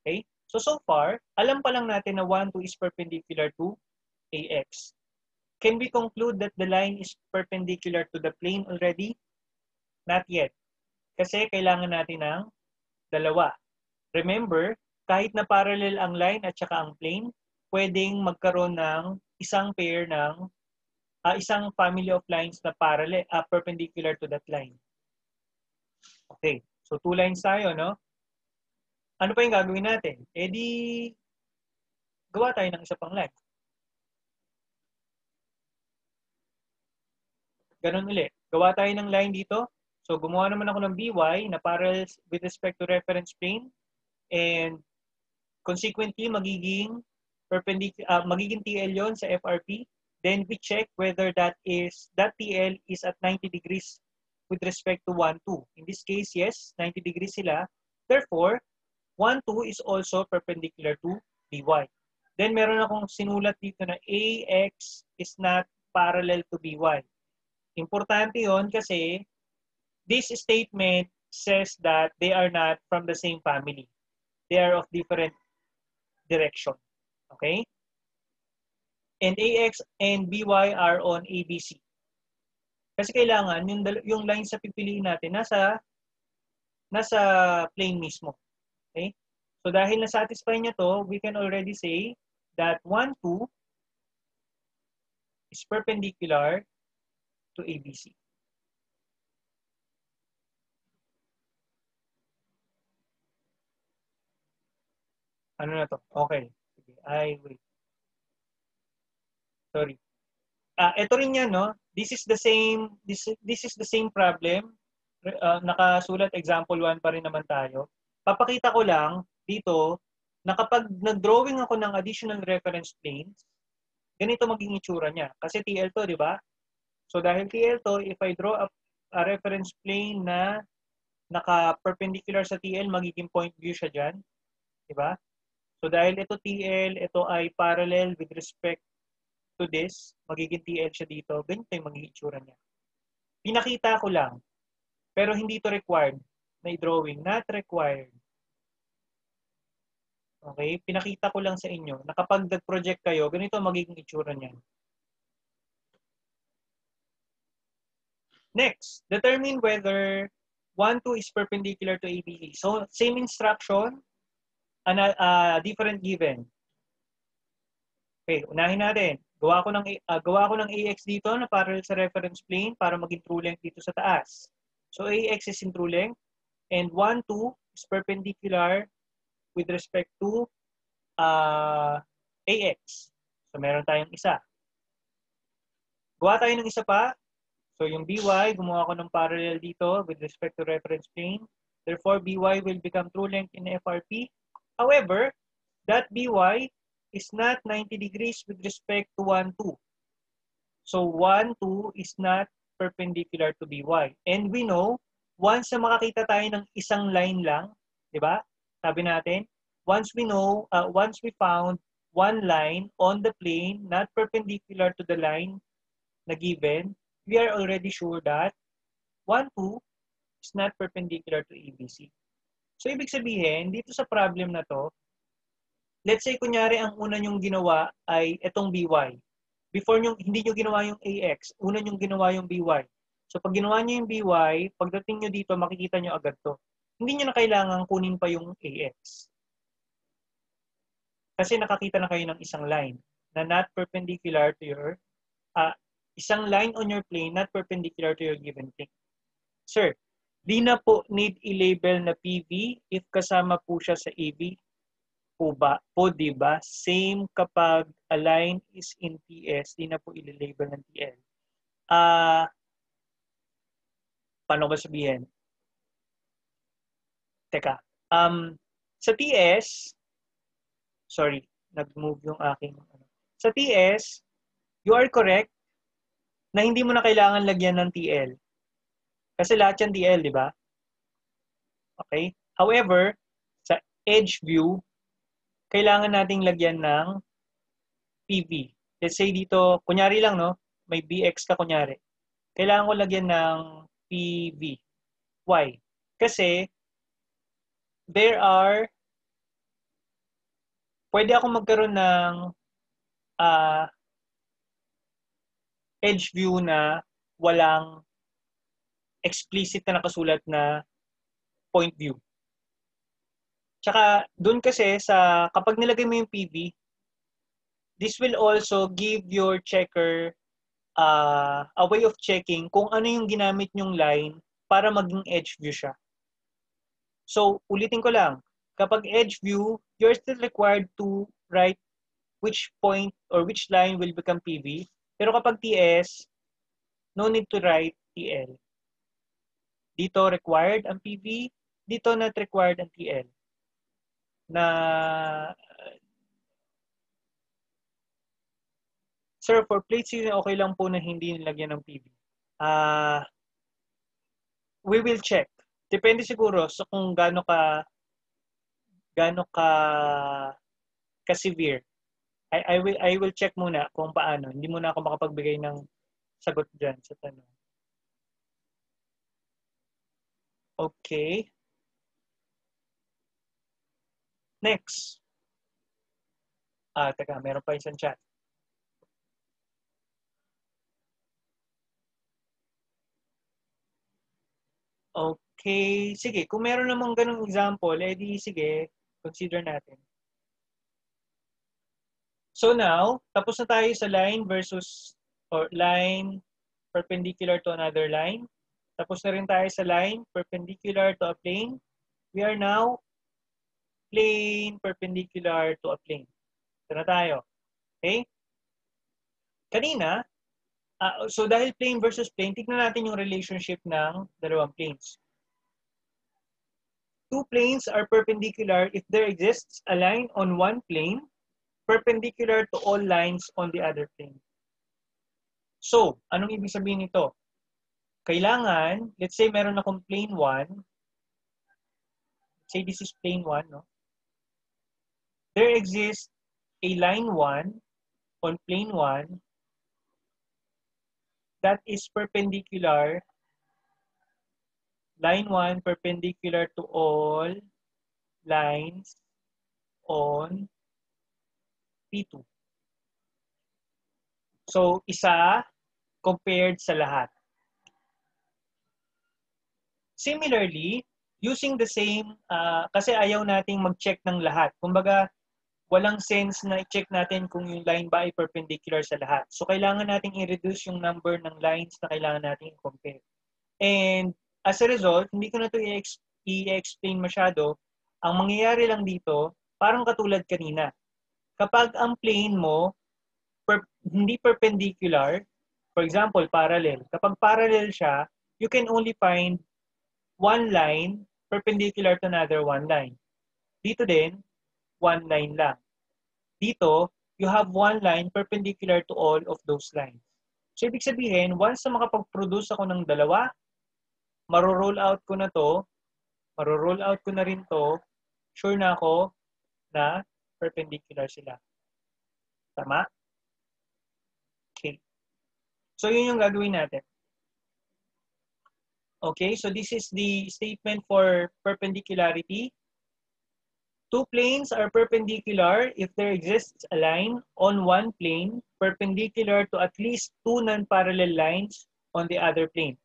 Okay? So far, alam pa lang natin na 1, 2 is perpendicular to AX. Can we conclude that the line is perpendicular to the plane already? Not yet. Kasi kailangan natin ng dalawa. Remember, kahit na parallel ang line at saka ang plane, pwedeng magkaroon ng isang pair ng isang family of lines na parallel, perpendicular to that line. Okay. So, 2 lines tayo, no? Ano pa yung gagawin natin? Eh di, gawa tayo ng isa pang line. Ganun ulit. Gawa tayo ng line dito. So, gumawa naman ako ng BY na parallel with respect to reference plane. And, consequently, magiging TL yon sa FRP. Then, we check whether that TL is at 90 degrees with respect to 1, 2. In this case, yes, 90 degrees sila. Therefore, 1, 2 is also perpendicular to BY. Then, meron akong sinulat dito na AX is not parallel to BY. Importante yon kasi this statement says that they are not from the same family. They are of different direction. Okay? And AX and BY are on ABC. Kasi kailangan yung lines sa pipiliin natin nasa plane mismo. Okay? So dahil na-satisfy niya to, we can already say that 1, 2 is perpendicular to ABC. Ano na to? Okay. Sige. Wait. Sorry. Ito rin yan, no? This is the same problem. Nakasulat example 1 pa rin naman tayo. Papakita ko lang dito na kapag nag-drawing ako ng additional reference planes, ganito maging itsura niya. Kasi TL to, di ba? So dahil TL to, if I draw a reference plane na naka-perpendicular sa TL, magiging point view siya dyan. Di ba? So dahil ito TL, ito ay parallel with respect to this, magiging TL siya dito, ganito yung magiging itsura niya. Pinakita ko lang, pero hindi to required na i-drawing, not required. Okay? Pinakita ko lang sa inyo na kapag nag-project kayo, ganito magiging itsura niyan. Next, determine whether 1, 2 is perpendicular to ABC. So, same instruction, different given. Okay, unahin natin. Gawa ko ng AX dito na parallel sa reference plane para maging true length dito sa taas. So, AX is in true length and 1, 2 is perpendicular with respect to AX. So, meron tayong isa. Gawa tayo ng isa pa. So, yung BY, gumawa ko ng parallel dito with respect to reference plane. Therefore, BY will become true length in FRP. However, that BY is not 90 degrees with respect to 1, 2. So, 1, 2 is not perpendicular to BY. And we know, once na makakita tayo ng isang line lang, di ba? Sabi natin, once we found one line on the plane not perpendicular to the line na given, we are already sure that 1, 2 is not perpendicular to ABC. So, ibig sabihin, dito sa problem na to, let's say, kunyari, ang una nyong ginawa ay itong BY. Before hindi nyo ginawa yung AX, una nyong ginawa yung BY. So, pag ginawa nyo yung BY, pagdating nyo dito, makikita nyo agad to. Hindi nyo na kailangan kunin pa yung AX. Kasi nakakita na kayo ng isang line na not perpendicular to your, isang line on your plane not perpendicular to your given plane. Sir, di na po need i-label na PV if kasama po siya sa AB. Po, di ba? Same kapag a line is in TS, di na po i-label ng TL. Paano ba sabihin? Teka. Sa TS, sorry, nag-move yung aking. Sa TS, you are correct na hindi mo na kailangan lagyan ng TL. Kasi lahat yan TL, di ba? Okay? However, sa edge view, kailangan nating lagyan ng PV. Let's say dito, kunyari lang, no? May BX ka kunyari. Kailangan ko lagyan ng PV. Why? Kasi, pwede ako magkaroon ng edge view na walang explicit na nakasulat na point view. Tsaka, dun kasi kapag nilagay mo yung PV, this will also give your checker a way of checking kung ano yung ginamit nyong line para maging edge view siya. So, ulitin ko lang. Kapag edge view, you're still required to write which point or which line will become PV. Pero kapag TS, no need to write TL. Dito required ang PV, dito not required ang TL. Sir, for plate season, okay lang po na hindi nilagyan ng PV. We will check. Depende siguro sa kung gaano ka severe. I will check muna kung paano. Hindi muna ako makapagbigay ng sagot dyan sa tanong. Okay. Next. Teka, meron pa isang chat. Okay. Sige, kung meron namang ganung example, edi sige, consider natin. So now, tapos na tayo sa line versus, or line perpendicular to another line. Tapos na rin tayo sa line perpendicular to a plane. We are now plane perpendicular to a plane. Ito na tayo. Okay? Kanina, so dahil plane versus plane, tignan natin yung relationship ng dalawang planes. Two planes are perpendicular if there exists a line on one plane perpendicular to all lines on the other plane. So, anong ibig sabihin nito? Kailangan, let's say meron akong plane 1. Let's say this is plane 1, no? there exists a line 1 on plane 1 that is perpendicular, line 1 perpendicular to all lines on P2. So, isa compared sa lahat. Similarly, using the same, kasi ayaw nating mag-check ng lahat. Kumbaga, walang sense na i-check natin kung yung line ba ay perpendicular sa lahat. So, kailangan nating i-reduce yung number ng lines na kailangan nating i-compare. And as a result, hindi ko na ito i-explain masyado. Ang mangyayari lang dito, parang katulad kanina. Kapag ang plane mo hindi perpendicular, for example, parallel. Kapag parallel siya, you can only find one line perpendicular to another one line. Dito din, one line lang. Dito, you have one line perpendicular to all of those lines. So, ibig sabihin, once na makapag-produce ako ng dalawa, maro-roll out ko na to, maro-roll out ko na rin to, sure na ako na perpendicular sila. Tama? Okay. So, yun yung gagawin natin. Okay, so this is the statement for perpendicularity. Two planes are perpendicular if there exists a line on one plane perpendicular to at least two non-parallel lines on the other plane.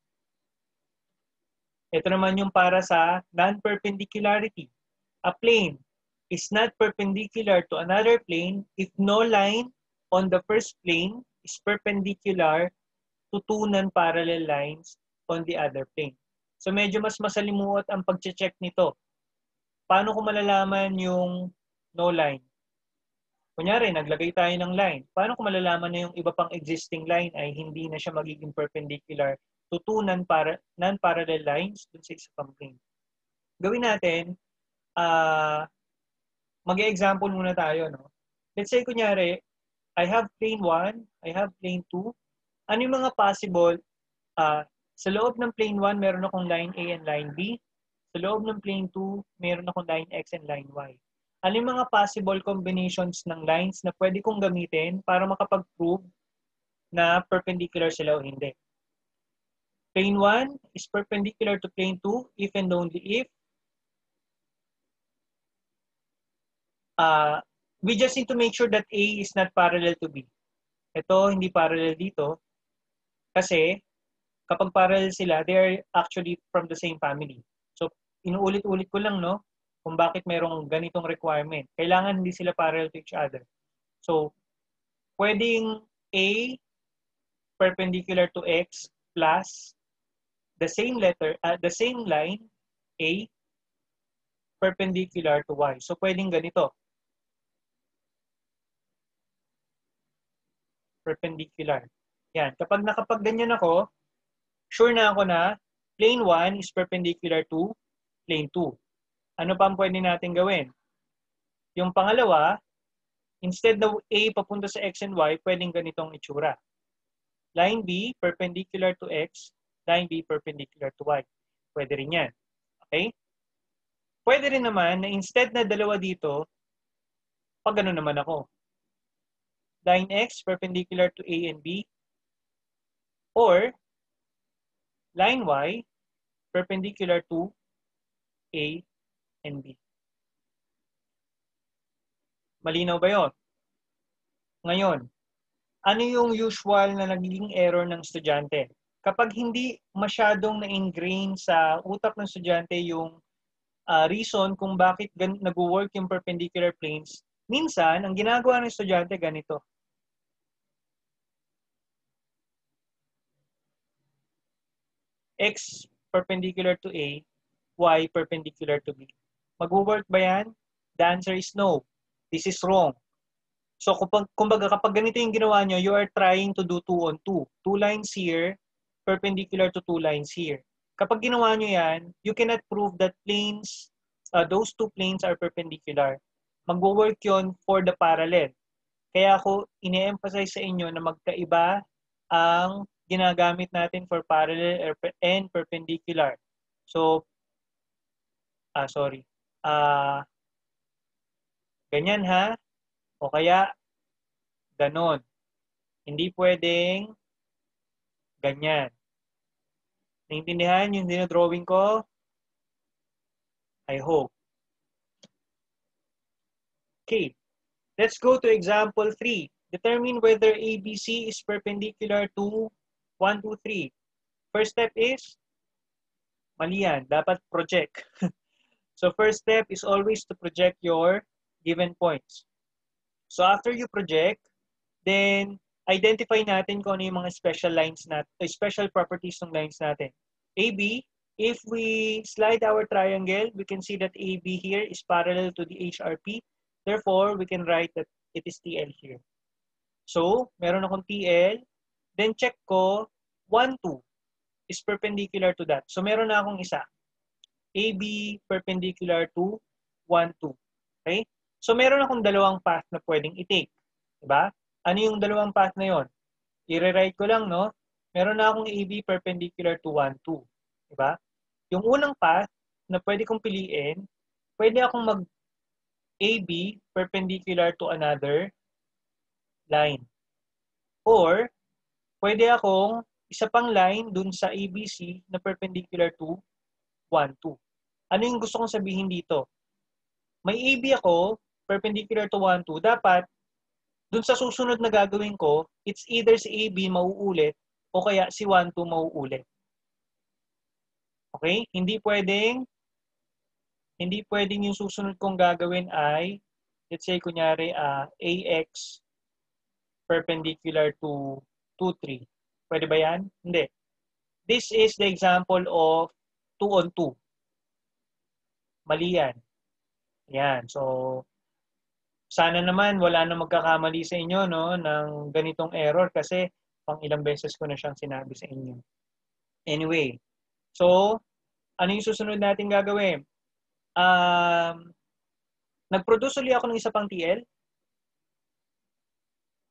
Ito naman yung para sa non-perpendicularity. A plane is not perpendicular to another plane if no line on the first plane is perpendicular to two non-parallel lines on the other plane. So medyo mas masalimuot ang pag-check nito. Paano ko malalaman yung no line? Kunyari, naglagay tayo ng line. Paano ko malalaman na yung iba pang existing line ay hindi na siya magiging perpendicular to two non-parallel lines dun sa isa pang plane? Gawin natin, mag-example muna tayo. No? Let's say, kunyari, I have plane 1, I have plane 2. Ano yung mga possible? Sa loob ng plane 1, meron akong line A and line B. Sa loob ng plane 2, meron akong line X and line Y. Ano yung mga possible combinations ng lines na pwede kong gamitin para makapag-prove na perpendicular sila o hindi? Plane 1 is perpendicular to plane 2 if and only if we just need to make sure that A is not parallel to B. Ito, hindi parallel dito. Kasi, kapag parallel sila, they are actually from the same family. So, inuulit-ulit ko lang, no? Kung bakit mayroong ganitong requirement. Kailangan hindi sila parallel to each other. So, pwedeng A perpendicular to X plus the same letter, the same line, A perpendicular to Y. So, pwedeng ganito. Perpendicular. Yan. Kapag nakapag-ganyan ako, sure na ako na plane 1 is perpendicular to plane 2. Ano pa ang pwede natin gawin? Yung pangalawa, instead na A papunta sa X and Y, pwedeng ganitong itsura. Line B, perpendicular to X. Line B, perpendicular to Y. Pwede rin yan. Okay? Pwede rin naman na instead na dalawa dito, pag gano'n naman ako. Line X, perpendicular to A and B. Or, line Y, perpendicular to A and B. Malinaw ba yun? Ngayon, ano yung usual na nagiging error ng estudyante? Kapag hindi masyadong na-ingrain sa utak ng estudyante yung reason kung bakit nag-work yung perpendicular planes, minsan, ang ginagawa ng estudyante ganito. X perpendicular to A, Y perpendicular to B. Mag-work ba yan? The answer is no. This is wrong. So, kumbaga, kapag ganito yung ginawa nyo, you are trying to do 2 on 2. 2 lines here, perpendicular to 2 lines here. Kapag ginawa nyo yan, you cannot prove that planes, those two planes are perpendicular. Mag-work yun for the parallel. Kaya ako ine-emphasize sa inyo na magkaiba ang ginagamit natin for parallel and perpendicular. So, Ganyan ha. O kaya, ganon. Hindi pwedeng ganyan. Naintindihan yung dinodrawing ko? I hope. Okay. Let's go to example 3. Determine whether ABC is perpendicular to 1, 2, 3. First step is, mali yan. Dapat project. So first step is always to project your given points. So after you project, then identify natin kung ano yung mga special lines natin, special properties ng lines natin. AB, if we slide our triangle, we can see that AB here is parallel to the HRP. Therefore, we can write that it is TL here. So, meron akong TL. Then check ko, 1, 2 is perpendicular to that. So, meron na akong isa. AB perpendicular to 1, 2. Okay? So, meron akong dalawang path na pwedeng i-take. Diba? Ano yung dalawang path na yon? I-rewrite ko lang, no? Meron na akong AB perpendicular to 1, 2. Diba? Yung unang path na pwede kong piliin, pwede akong mag-AB perpendicular to another line. Or, pwede akong isa pang line dun sa ABC na perpendicular to 1, 2. Ano yung gusto kong sabihin dito? May AB ako, perpendicular to 1, 2. Dapat, dun sa susunod na gagawin ko, it's either si AB mauulit o kaya si 1, 2 mauulit. Okay? Hindi pwedeng yung susunod kong gagawin ay, let's say, kunyari, AX perpendicular to 2, 3. Pwede ba yan? Hindi. This is the example of 2 on 2. Mali yan. Yan. So, sana naman wala na magkakamali sa inyo, no, ng ganitong error kasi pang ilang beses ko na siyang sinabi sa inyo. Anyway, so, ano yung susunod natin gagawin? Nag-produce ulit ako ng isa pang TL.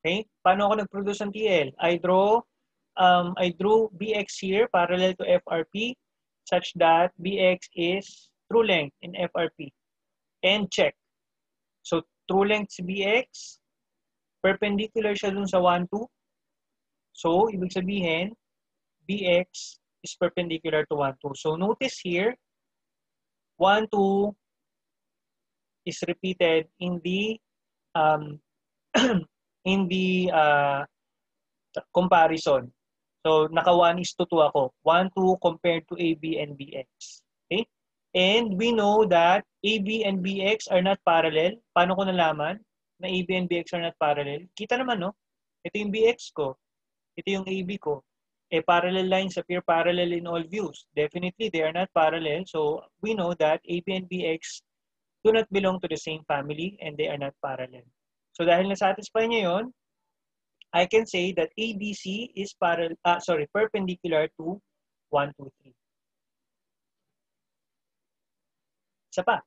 Okay? Paano ako nag-produce ng TL? I drew BX here parallel to FRP such that BX is true length in FRP. And check. So, true length si BX, perpendicular siya dun sa 1, 2. So, ibig sabihin, BX is perpendicular to 1, 2. So, notice here, 1, 2 is repeated in the comparison. So, naka 1:2 ako. 1, 2 compared to AB and BX. Okay? And we know that AB and BX are not parallel. Paano ko nalaman na AB and BX are not parallel? Kita naman, no? Ito yung BX ko. Ito yung AB ko. Parallel lines appear parallel in all views. Definitely, they are not parallel. So, we know that AB and BX do not belong to the same family and they are not parallel. So, dahil na-satisfy niyo yun, I can say that ABC is perpendicular to 1, 2, 3. Isa pa.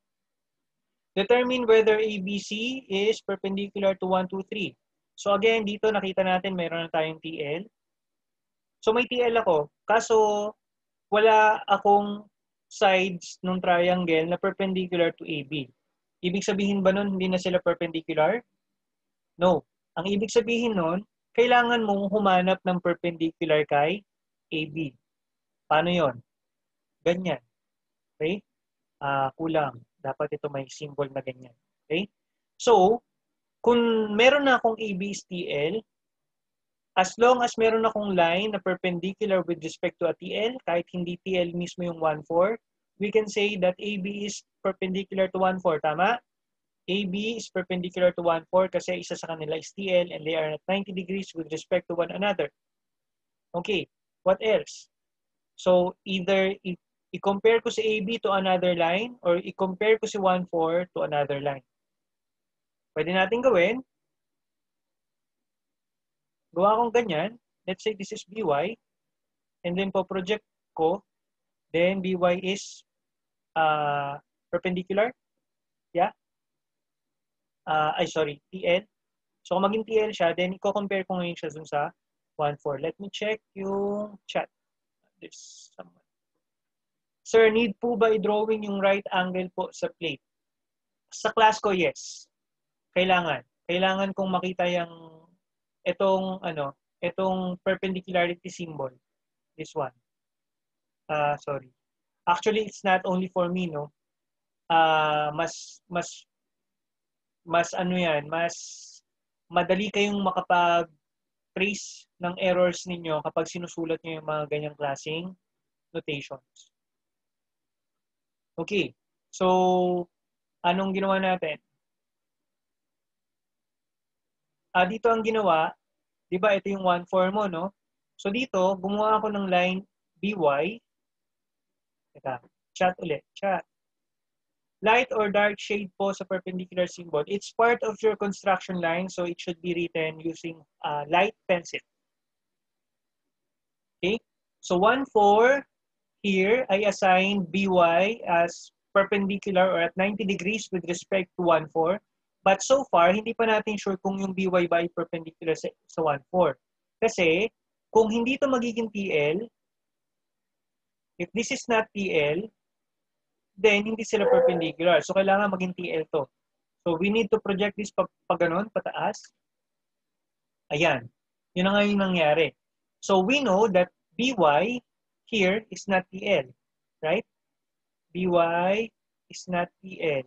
Determine whether ABC is perpendicular to 1, 2, 3. So again, dito nakita natin mayroon na tayong TL. So may TL ako, kaso wala akong sides ng triangle na perpendicular to AB. Ibig sabihin ba nun hindi na sila perpendicular? No. Ang ibig sabihin nun, kailangan mong humanap ng perpendicular kay AB. Paano yon? Ganyan. Okay? Kulang. Dapat ito may symbol na ganyan. Okay? So, kung meron na akong AB is TL, as long as meron akong line na perpendicular with respect to a TL, kahit hindi TL mismo yung 1, 4, we can say that AB is perpendicular to 1, 4. Tama? AB is perpendicular to 1, 4 kasi isa sa kanila is TL and they are at 90 degrees with respect to one another. Okay, what else? So, either i-compare ko si AB to another line or i-compare ko si 1, 4 to another line. Pwede natin gawin. Gawa kong ganyan. Let's say this is BY. And then po-project ko. Then BY is perpendicular. Yeah? TL. So kung maging TL siya, then i-compare ko ngayon siya dun sa 1, 4. Let me check yung chat. There's someone. Sir, need po ba i-drawing yung right angle po sa plate? Sa class ko, yes. Kailangan kong makita yung itong perpendicularity symbol. This one. Sorry. Actually, it's not only for me, no? Mas madali kayong makapag-trace ng errors ninyo kapag sinusulat nyo yung mga ganyang klaseng notations. Okay. So, anong ginawa natin? Dito ang ginawa, di ba ito yung 1,4 mo, no? So dito, gumawa ako ng line BY. Teka, chat ulit, chat. Light or dark shade po sa perpendicular symbol. It's part of your construction line, so it should be written using light pencil. Okay? So 1,4, here, I assign BY as perpendicular or at 90 degrees with respect to 1,4. But so far, hindi pa natin sure kung yung BY ba ay perpendicular sa 1,4. Kasi, kung hindi ito magiging TL, if this is not TL, then hindi sila perpendicular. So, kailangan maging TL to. So, we need to project this pa ganun, pataas. Ayan. Yun na nga yung nangyari. So, we know that BY here is not TL. Right? BY is not TL.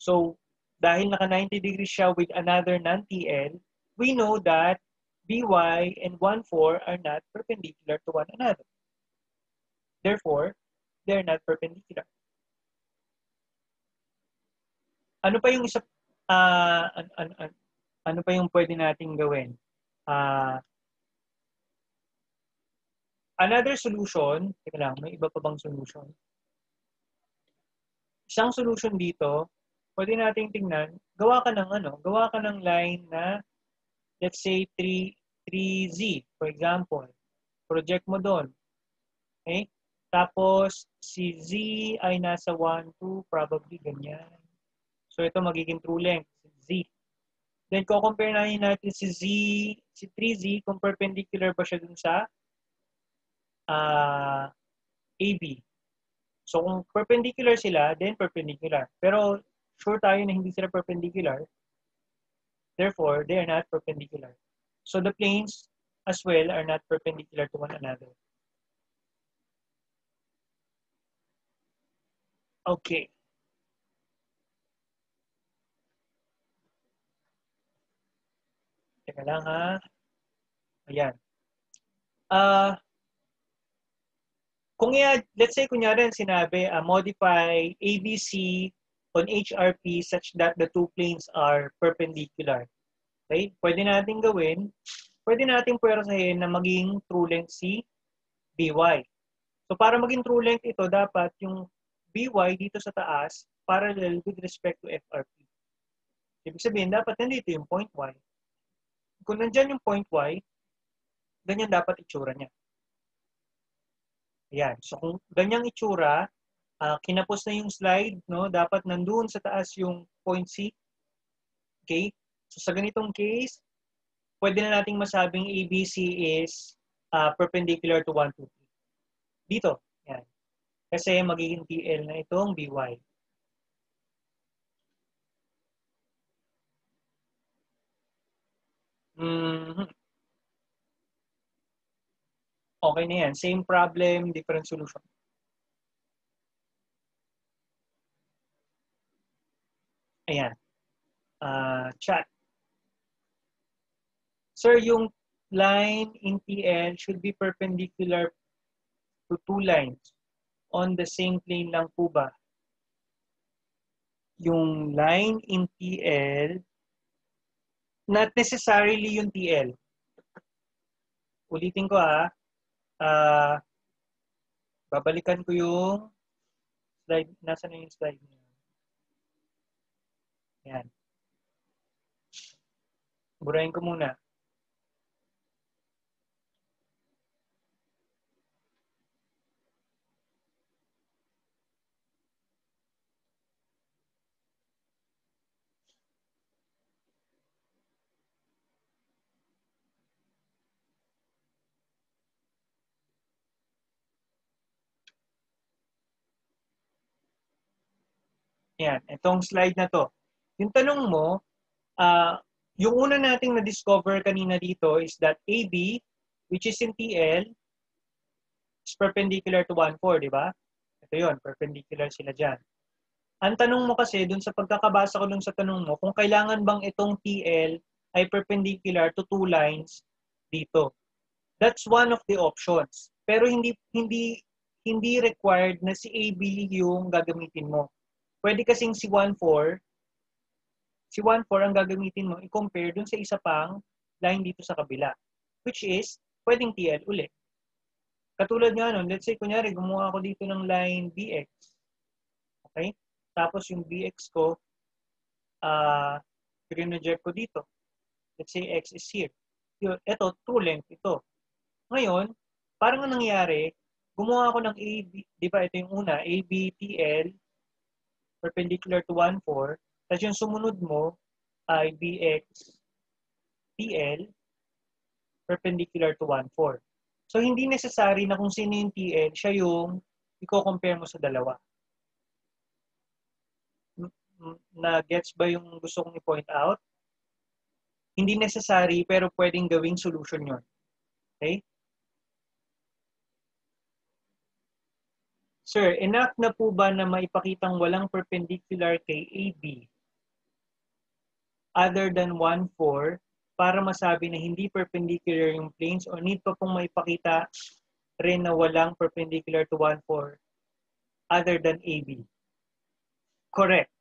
So, dahil naka 90 degrees siya with another non-TL, we know that BY and 1,4 are not perpendicular to one another. Therefore, they're not perpendicular. Ano pa yung isa ano pa yung pwede nating gawin? Another solution, teka lang, may iba pa bang solution? Isang solution dito, pwede nating tingnan, gawa ka ng line na let's say 3Z, for example. Project mo doon. Okay? Tapos, si Z ay nasa 1, 2, probably ganyan. So, ito magiging true length, Z. Then, compare natin si 3Z, kung perpendicular ba siya dun sa AB. So, kung perpendicular sila, then perpendicular. Pero, sure tayo na hindi sila perpendicular. Therefore, they are not perpendicular. So, the planes as well are not perpendicular to one another. Okay. Teka lang ha. Ayan. Let's say, kunyari, sinabi, modify ABC on HRP such that the two planes are perpendicular. Okay? Pwede natin puwersahin na maging true length si BY. So, para maging true length ito, dapat yung BY dito sa taas, parallel with respect to FRP. Ibig sabihin, dapat nandito yung point Y. Kung nandyan yung point Y, ganyan dapat itsura niya. Ayan. So, kung ganyang itsura, kinapos na yung slide, no? Dapat nandun sa taas yung point C. Okay? So, sa ganitong case, pwede na nating masabing ABC is perpendicular to 1, 2, 3. Dito. Ayan. Kasi magiging TL na itong BY. Okay na yan. Same problem, different solution. Ayan. Chat. Sir, yung line in TL should be perpendicular to two lines on the same plane lang po ba? Yung line in TL, not necessarily yung TL. Ulitin ko babalikan ko yung slide. Nasaan na yung slide niya? Yan. Burahin ko muna. Yan. Itong slide na to. Yung tanong mo, yung una nating na-discover kanina dito is that AB, which is in TL, is perpendicular to 1, 4, di ba? Ito yun, perpendicular sila dyan. Ang tanong mo kasi, dun sa pagkakabasa ko dun sa tanong mo, kung kailangan bang itong TL ay perpendicular to 2 lines dito. That's one of the options. Pero hindi required na si AB yung gagamitin mo. Pwede kasing si 1, 4, ang gagamitin mo, i-compare dun sa isa pang line dito sa kabila. Which is, pwedeng TL ulit. Katulad nga nun, let's say, kunyari, gumawa ako dito ng line BX. Okay? Tapos yung BX ko, pinroject ko dito. Let's say X is here. Ito, true length ito. Ngayon, parang ang nangyari, gumawa ako ng AB, di ba ito yung una, AB, TL, perpendicular to 1, 4. Tapos yung sumunod mo ay BX, TL, perpendicular to 1, 4. So, hindi necessary na kung sino yung TL, siya yung i-compare mo sa dalawa. Na-gets ba yung gusto kong i-point out? Hindi necessary, pero pwedeng gawing solution yun. Okay? Sir, enough na po ba na maipakitang walang perpendicular kay AB other than 1, 4 para masabi na hindi perpendicular yung planes o need pa pong maipakita rin na walang perpendicular to 1, 4 other than AB? Correct.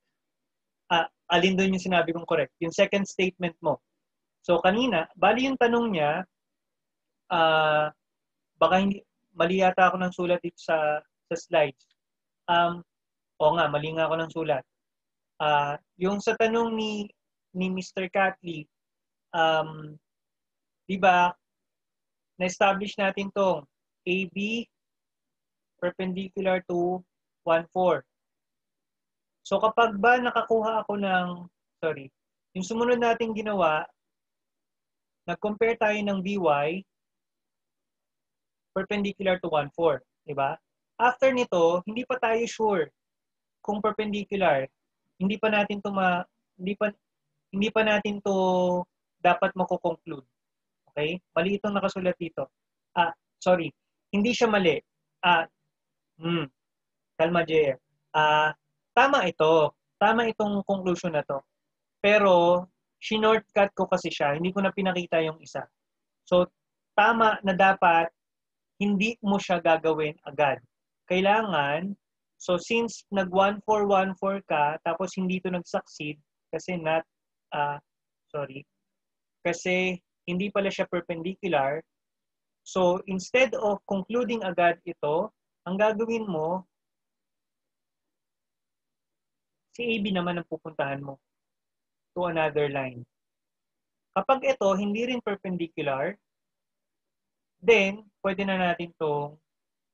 Alin doon yung sinabi kong correct? Yung second statement mo. So kanina, bali yung tanong niya, baka hindi, mali yata ako ng sulat dito sa slides. Oo nga, mali nga ako ng sulat. Yung sa tanong ni Mr. Catley, di ba, na-establish natin tong AB perpendicular to 1, 4. So kapag ba nakakuha ako ng, yung sumunod nating ginawa, nag-compare tayo ng BY perpendicular to 1, 4. Diba? After nito, hindi pa tayo sure kung perpendicular. Hindi pa natin to dapat mako-conclude. Okay? Mali itong nakasulat dito. Hindi siya mali. Kalma, JF. Tama ito. Tama itong conclusion na to. Pero, shortcut ko kasi siya. Hindi ko na pinakita yung isa. So, tama na dapat hindi mo siya gagawin agad. Kailangan, so since nag-1-4-1-4 ka, tapos hindi ito nag-succeed, kasi kasi hindi pala siya perpendicular, so instead of concluding agad ito, ang gagawin mo, si AB naman ang pupuntahan mo to another line. Kapag ito hindi rin perpendicular, then pwede na natin itong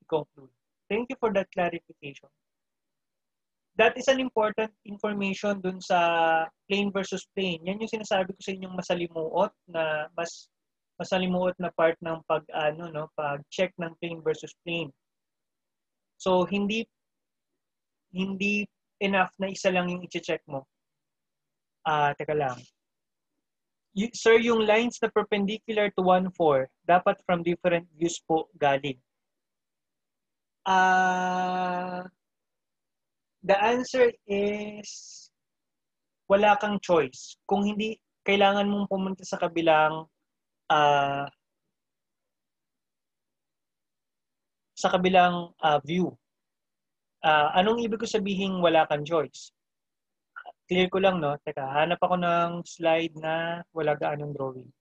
i-conclude. Thank you for that clarification. That is an important information dun sa plane versus plane. Yan yung sinasabi ko sa inyong masalimuot na masalimuot na part ng pag-check ng plane versus plane. So hindi enough na isa lang yung i-check mo. Teka lang. Sir, yung lines na perpendicular to 1, 4, dapat from different views po galing. The answer is wala kang choice. Kung hindi, kailangan mong pumunta sa kabilang view. Anong ibig ko sabihin wala kang choice? Clear ko lang, no? Teka, hanap ako ng slide na wala gaanong drawing.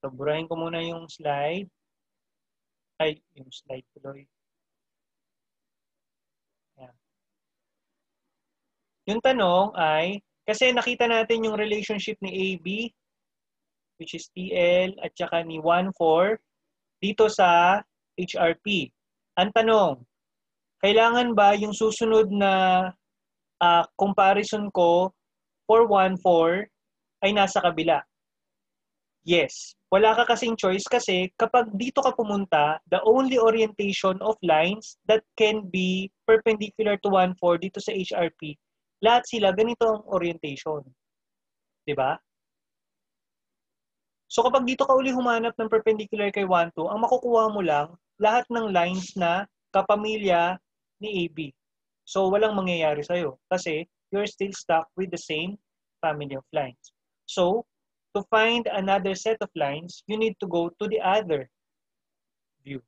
So, burahin ko muna yung slide. Yung slide tuloy. Yan. Yung tanong ay, kasi nakita natin yung relationship ni AB, which is TL, at saka ni 1, 4, dito sa HRP. Ang tanong, kailangan ba yung susunod na comparison ko for 1, 4 ay nasa kabila? Yes. Wala ka kasing choice kasi kapag dito ka pumunta, the only orientation of lines that can be perpendicular to 1, 4 dito sa HRP lahat sila ganito ang orientation. 'Di ba? So kapag dito ka uli humanap ng perpendicular kay 1, 2, ang makukuha mo lang lahat ng lines na kapamilya ni AB. So walang mangyayari sa'yo kasi you're still stuck with the same family of lines. So to find another set of lines, you need to go to the other view.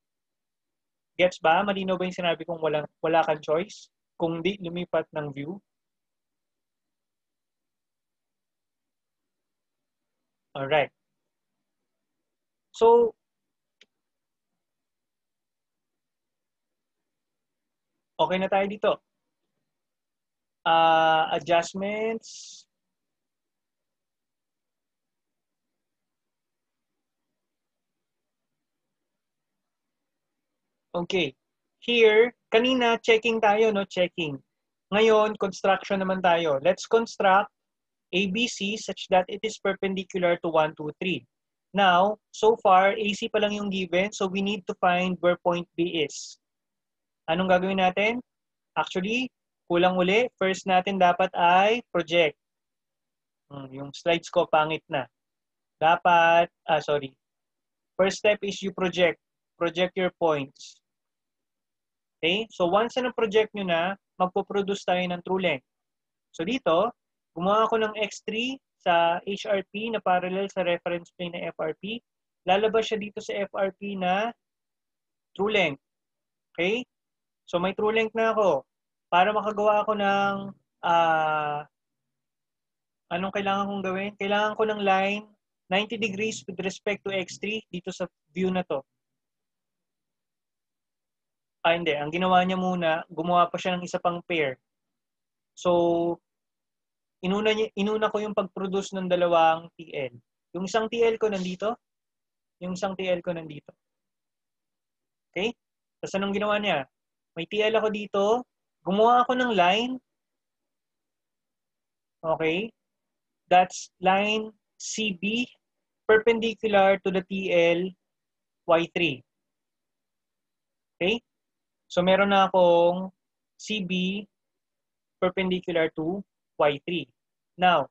Gets ba? Malinaw ba yung sinabi kong wala kang choice? Kung di lumipat ng view? Alright. So, okay na tayo dito. Adjustments. Okay. Here, kanina checking tayo, no? Checking. Ngayon, construction naman tayo. Let's construct ABC such that it is perpendicular to 1, 2, 3. Now, so far, AC pa lang yung given, so we need to find where point B is. Anong gagawin natin? Actually, kulang uli. First natin dapat ay project. Yung slides ko, pangit na. Dapat, sorry. First step is you project. Project your points. Okay? So once na project nyo na, magpo-produce tayo ng true length. So dito, gumawa ako ng X3 sa HRP na parallel sa reference plane na FRP. Lalabas siya dito sa FRP na true length. Okay? So may true length na ako. Para makagawa ako ng anong kailangan kong gawin? Kailangan ko ng line 90 degrees with respect to X3 dito sa view na to. Hindi. Ang ginawa niya muna, gumawa pa siya ng isa pang pair. So, inuna ko yung pag-produce ng dalawang TL. Yung isang TL ko nandito, yung isang TL ko nandito. Okay? Tapos anong ginawa niya? May TL ako dito, gumawa ako ng line. Okay? That's line CB perpendicular to the TL Y3. Okay? So meron na akong CB perpendicular to Y3. Now,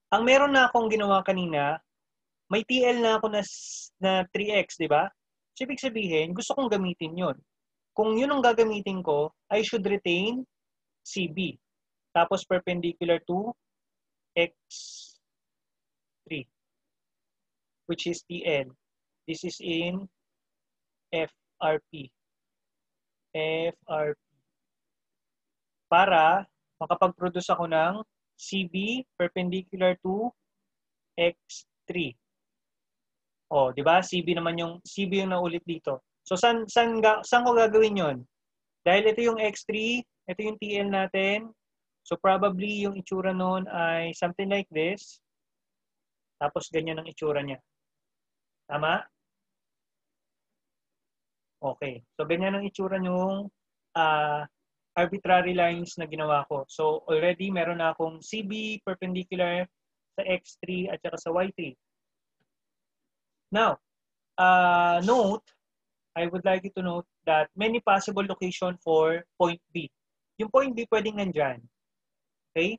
ang meron na akong ginawa kanina, may TL na ako na 3x, di ba? So, ibig sabihin, gusto kong gamitin yon. Kung yun ang gagamitin ko, I should retain CB. Tapos perpendicular to X3, which is TL. This is in FRP. FRP. Para makapag-produce ako ng CB perpendicular to X3. Oh, 'di ba? CB yung naulit dito. So saan ko gagawin 'yon? Dahil ito yung X3, ito yung TL natin. So probably yung itsura noon ay something like this. Tapos ganyan ang itsura niya. Tama? Okay. So ganyan ang itsura yung arbitrary lines na ginawa ko. So already meron na akong CB perpendicular sa X3 at saka sa Y3. Now, note, I would like you to note that many possible location for point B. Yung point B pwedeng nandyan. Okay?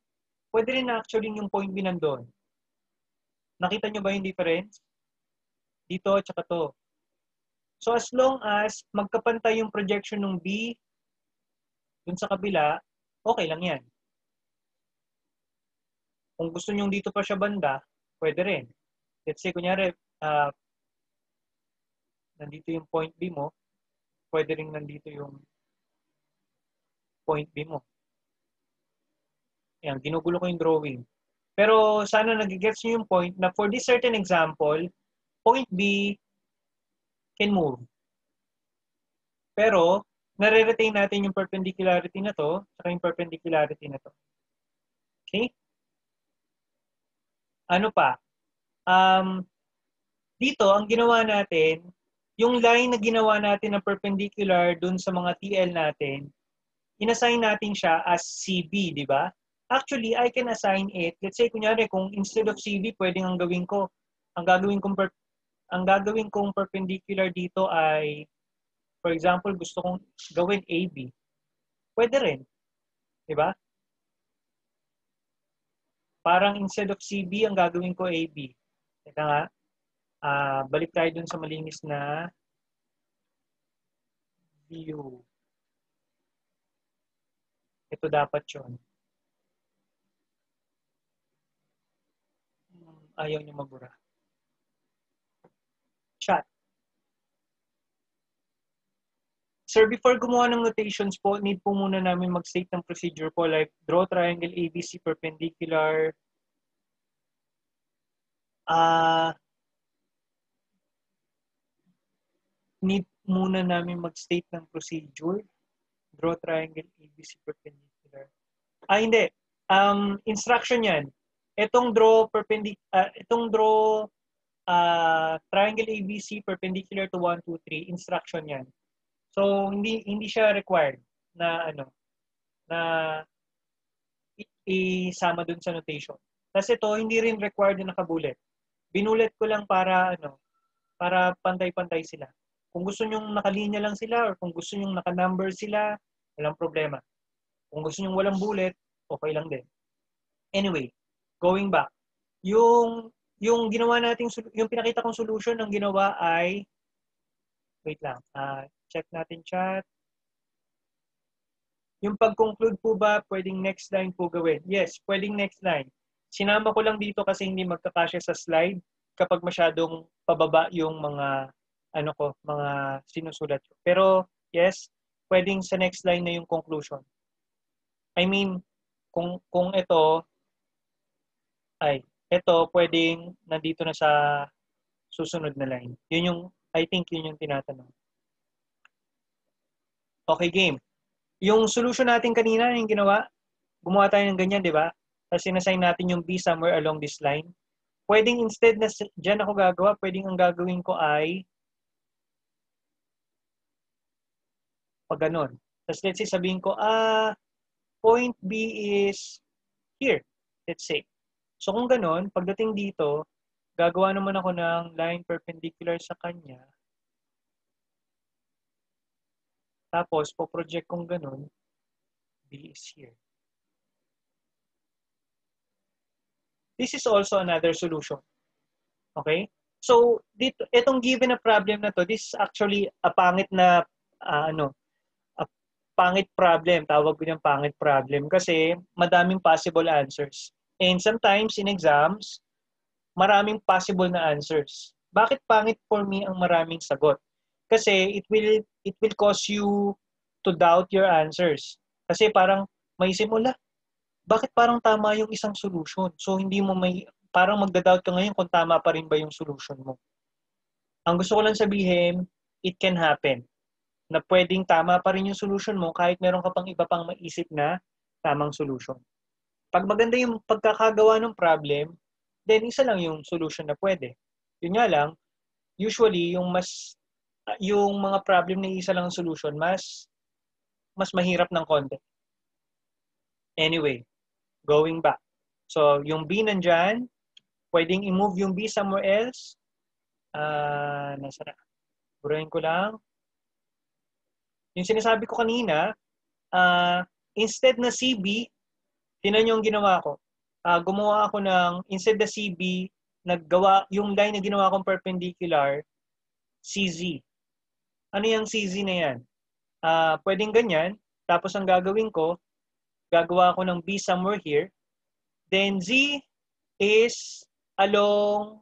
Pwede rin actually yung point B nandun. Nakita nyo ba yung difference? Dito at saka to. So as long as magkapantay yung projection ng B dun sa kabila, okay lang yan. Kung gusto nyo dito pa siya banda, pwede rin. Let's say, kunyari, nandito yung point B mo, pwede rin nandito yung point B mo. Ayan, ginugulo ko yung drawing. Pero sana nagigets nyo yung point na for this certain example, point B can move. Pero, nare-retain natin yung perpendicularity na to, saka yung perpendicularity na to. Okay? Ano pa? Dito, ang ginawa natin, yung line na ginawa natin na perpendicular dun sa mga TL natin, inassign natin siya as CB, di ba? Actually, I can assign it. Let's say, kunyari, kung instead of CB, pwedeng ang gagawin kong perpendicular dito ay, for example, gusto kong gawin AB. Pwede rin. Di ba? Parang instead of CB, ang gagawin ko AB. Teka nga. Balik tayo dun sa malinis na view. Ito dapat yun. Ayaw niyo mabura. Chat. Sir, before gumawa ng notations po, need po muna namin mag-state ng procedure po like draw triangle ABC perpendicular. Need muna namin mag-state ng procedure. Draw triangle ABC perpendicular. Hindi. Instruction yan. Itong draw triangle ABC perpendicular to 1, 2, 3, instruction yan. So hindi siya required na isama dun sa notation. Kasi ito hindi rin required na nakabulet. Binulet ko lang para para pantay-pantay sila. Kung gusto niyo nakalinya lang sila or kung gusto niyo naka-number sila, walang problema. Kung gusto niyo walang bullet, okay lang din. Anyway, going back. Yung ginawa nating yung pinakita kong solution ng ginawa ay wait lang. Check natin chat. Yung pag-conclude po ba, pwedeng next line po gawin? Yes, pwedeng next line. Sinama ko lang dito kasi hindi magkakasya sa slide kapag masyadong pababa yung mga mga sinusulat ko. Pero yes, pwedeng sa next line na yung conclusion. I mean, kung ito pwedeng nandito na sa susunod na line. I think yun yung tinatanong. Okay, game. Yung solution natin kanina, yung ginawa, gumawa tayo ng ganyan, di ba? Tapos sinassign natin yung B somewhere along this line. Pwedeng instead na dyan ako gagawa, pwedeng ang gagawin ko ay pag ganun. Tapos let's say sabihin ko, point B is here. Let's say. So kung ganun, pagdating dito, gagawa naman ako ng line perpendicular sa kanya. Tapos, po-project kong ganun, B is here. This is also another solution. Okay? So, dito, itong given na problem na to, this is actually a pangit na, a pangit problem. Tawag ko niyang pangit problem kasi madaming possible answers. And sometimes in exams, maraming possible na answers. Bakit pangit for me ang maraming sagot? Kasi it will cause you to doubt your answers. Kasi parang maisip mo bakit parang tama yung isang solution? So hindi mo parang magda-doubt ka ngayon kung tama pa rin ba yung solution mo. Ang gusto ko lang sabihin, it can happen. Na pwedeng tama pa rin yung solution mo kahit meron ka pang iba pang maisip na tamang solution. Pag maganda yung pagkakagawa ng problem, then isa lang yung solution na pwede. Yun nga lang, usually yung mga problem na isa lang solution, mas mahirap ng konti. Anyway, going back. So, yung B nandyan, pwedeng i-move yung B somewhere else. Nasa na? Burahin ko lang. Yung sinasabi ko kanina, instead na CB, tinan nyo yung ginawa ko. Gumawa ako instead na CB, yung line na ginawa kong perpendicular, CZ. Ano yung CZ na yan? Pwedeng ganyan. Tapos ang gagawin ko, gagawa ako ng B somewhere here. Then Z is along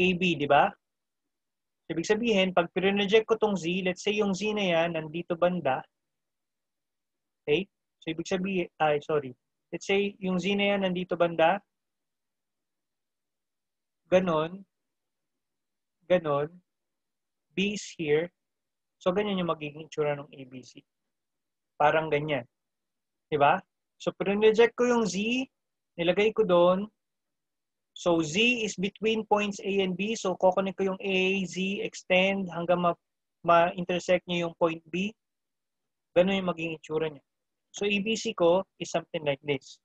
AB, di ba? Ibig sabihin, pag pinroject ko tong Z, let's say yung Z na yan, nandito banda. Okay? So ibig sabihin, let's say yung Z na yan, nandito banda. Ganon. Ganon. B is here. So ganyan yung magiging itsura ng ABC. Parang ganyan. Diba? So pinroject ko yung Z, nilagay ko doon. So Z is between points A and B. So kukunin ko yung A, Z, extend hanggang ma-intersect niya yung point B. Ganun yung magiging itsura niya. So ABC ko is something like this.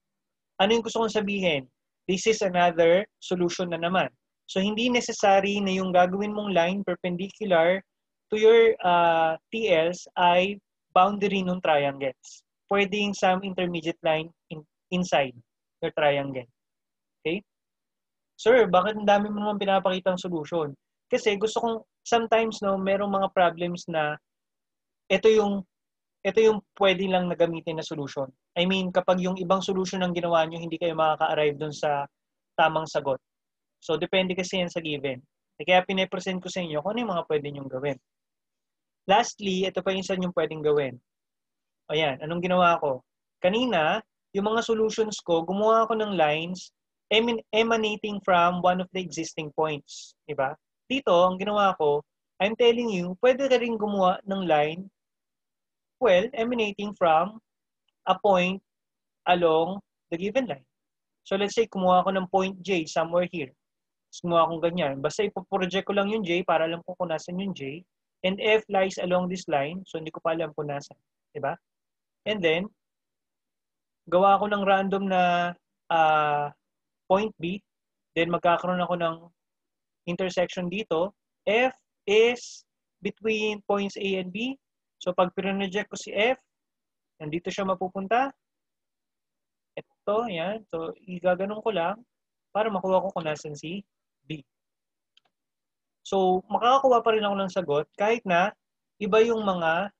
Ano yung gusto kong sabihin? This is another solution na naman. So hindi necessary na yung gagawin mong line perpendicular to your TLs ay boundary ng triangles. Pwedeng some intermediate line inside. your triangle. Okay? Sir, bakit ang dami mo naman pinapakita ang solution? Kasi gusto kong, sometimes, no, merong mga problems na ito yung pwede lang na gamitin na solution. I mean, kapag yung ibang solution ang ginawa nyo, hindi kayo makaka-arrive dun sa tamang sagot. So, depende kasi yan sa given. Kaya pinapresent ko sa inyo kung ano yung mga pwede nyong gawin. Lastly, ito pa yung isa nyong pwedeng gawin. Ayan, anong ginawa ko? Kanina, yung mga solutions ko, gumawa ako ng lines emanating from one of the existing points. Diba? Dito, ang ginawa ko, I'm telling you, pwede ka rin gumawa ng line, well, emanating from a point along the given line. So let's say, kumuha ako ng point J somewhere here. Tapos gumawa akong ganyan. Basta ipoproject ko lang yung J para alam ko kung nasan yung J. And F lies along this line. So hindi ko pa alam kung nasan. Diba? And then, gawa ako ng random na point B. Then magkakaroon ako ng intersection dito. F is between points A and B. So pag pinroject ko si F, nandito siya mapupunta. Ito, yan. So igaganon ko lang para makuha ko kung nasan si B. So makakakuha pa rin ako ng sagot kahit na iba yung mga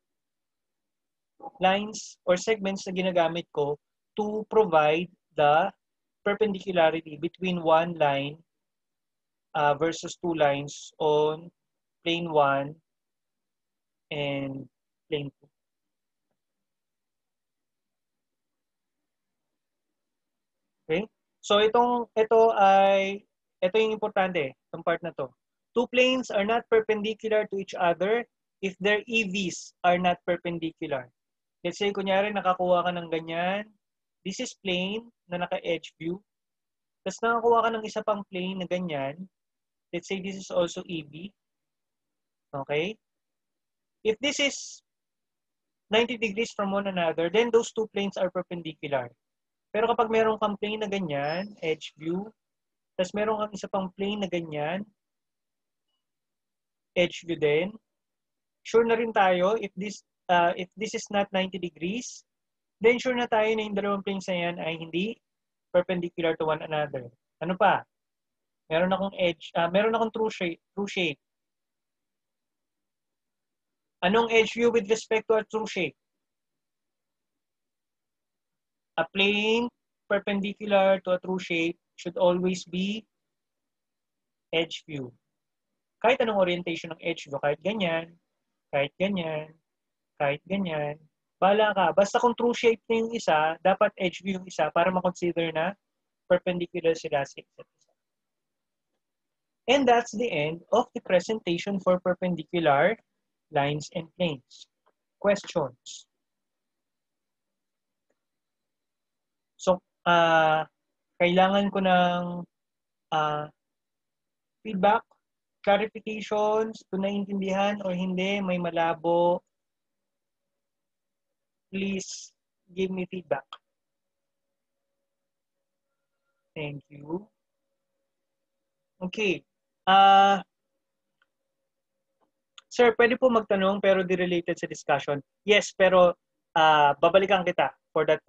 lines or segments na ginagamit ko to provide the perpendicularity between one line versus two lines on plane 1 and plane 2. Okay? So ito yung importante, itong part na to. Two planes are not perpendicular to each other if their EVs are not perpendicular. Let's say, kunyari, nakakuha ka ng ganyan. This is plane na naka-edge view. Tapos nakakuha ka ng isa pang plane na ganyan. Let's say this is also EV. Okay? If this is 90 degrees from one another, then those two planes are perpendicular. Pero kapag meron kang plane na ganyan, edge view, tapos meron kang isa pang plane na ganyan, edge view din, sure na rin tayo if this is not 90 degrees, then sure na tayo na yung dalawang planes na yan ay hindi perpendicular to one another. Ano pa? Meron akong meron akong true shape. Anong edge view with respect to a true shape? A plane perpendicular to a true shape should always be edge view. Kahit anong orientation ng edge view, kahit ganyan, kahit ganyan, kahit ganyan, bahala ka. Basta kung true shape na yung isa, dapat edge view yung isa para makonsider na perpendicular sila sa isa't isa. And that's the end of the presentation for perpendicular lines and planes. Questions? So, kailangan ko ng feedback, clarifications, kung naiintindihan or hindi, may malabo, please give me feedback. Thank you. Okay. Sir, pwede po magtanong pero di related sa discussion. Yes, pero babalikan kita for that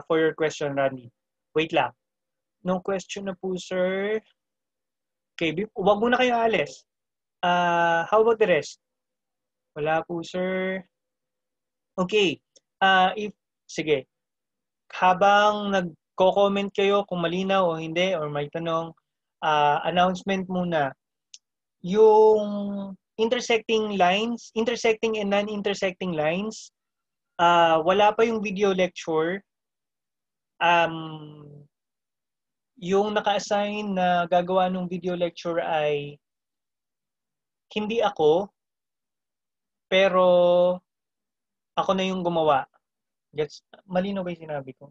for your question, Randy. Wait lang. No question na po, sir. Okay, wag muna kayo alis. How about the rest? Wala po, sir. Okay. Sige. Habang nagko-comment kayo kung malinaw o hindi or may tanong, announcement muna. Yung intersecting and non-intersecting lines, wala pa yung video lecture. Yung naka-assign na gagawa ng video lecture ay hindi ako, pero ako na yung gumawa. Malino ba yung sinabi ko?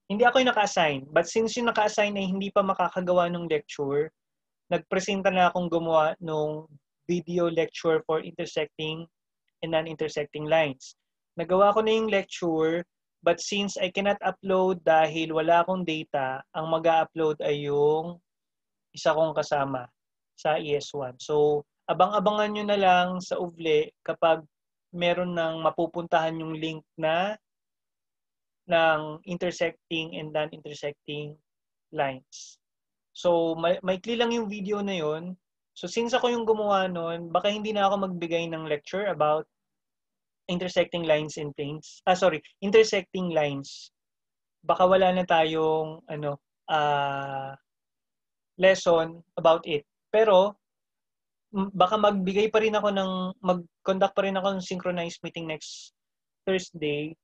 Hindi ako yung naka-assign. But since yung naka-assign ay hindi pa makakagawa ng lecture, nagpresenta na akong gumawa ng video lecture for intersecting and non-intersecting lines. Nagawa ko na yung lecture, but since I cannot upload dahil wala akong data, ang mag-a-upload ay yung isa kong kasama sa ES1. So, abang-abangan nyo na lang sa UVLE kapag meron ng mapupuntahan yung link na ng intersecting and non-intersecting lines. So, maikli lang yung video na yun. So, since ako yung gumawa nun, baka hindi na ako magbigay ng lecture about intersecting lines and planes. Intersecting lines. Baka wala na tayong lesson about it. Pero, baka magbigay pa rin ako mag-conduct pa rin ako ng synchronized meeting next Thursday.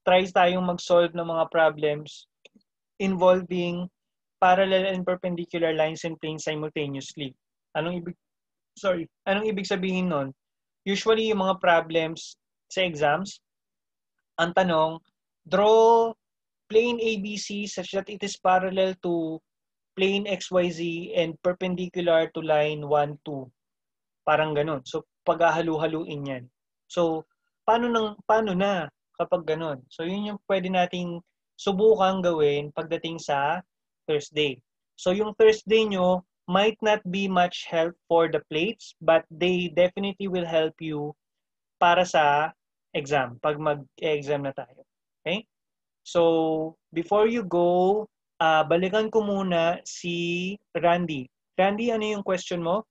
Try tayong mag-solve ng mga problems involving parallel and perpendicular lines and planes simultaneously. Anong ibig sabihin nun? Usually, yung mga problems sa exams, ang tanong, draw plane ABC such that it is parallel to plane XYZ and perpendicular to line 1, 2. Parang ganun. So, paghahalu-haluin yan. So, paano na kapag ganun? So, yun yung pwede nating subukang gawin pagdating sa Thursday. So, yung Thursday nyo might not be much help for the plates, but they definitely will help you para sa exam, pag mag-exam na tayo. Okay? So, before you go, balikan ko muna si Randy. Randy, ano yung question mo?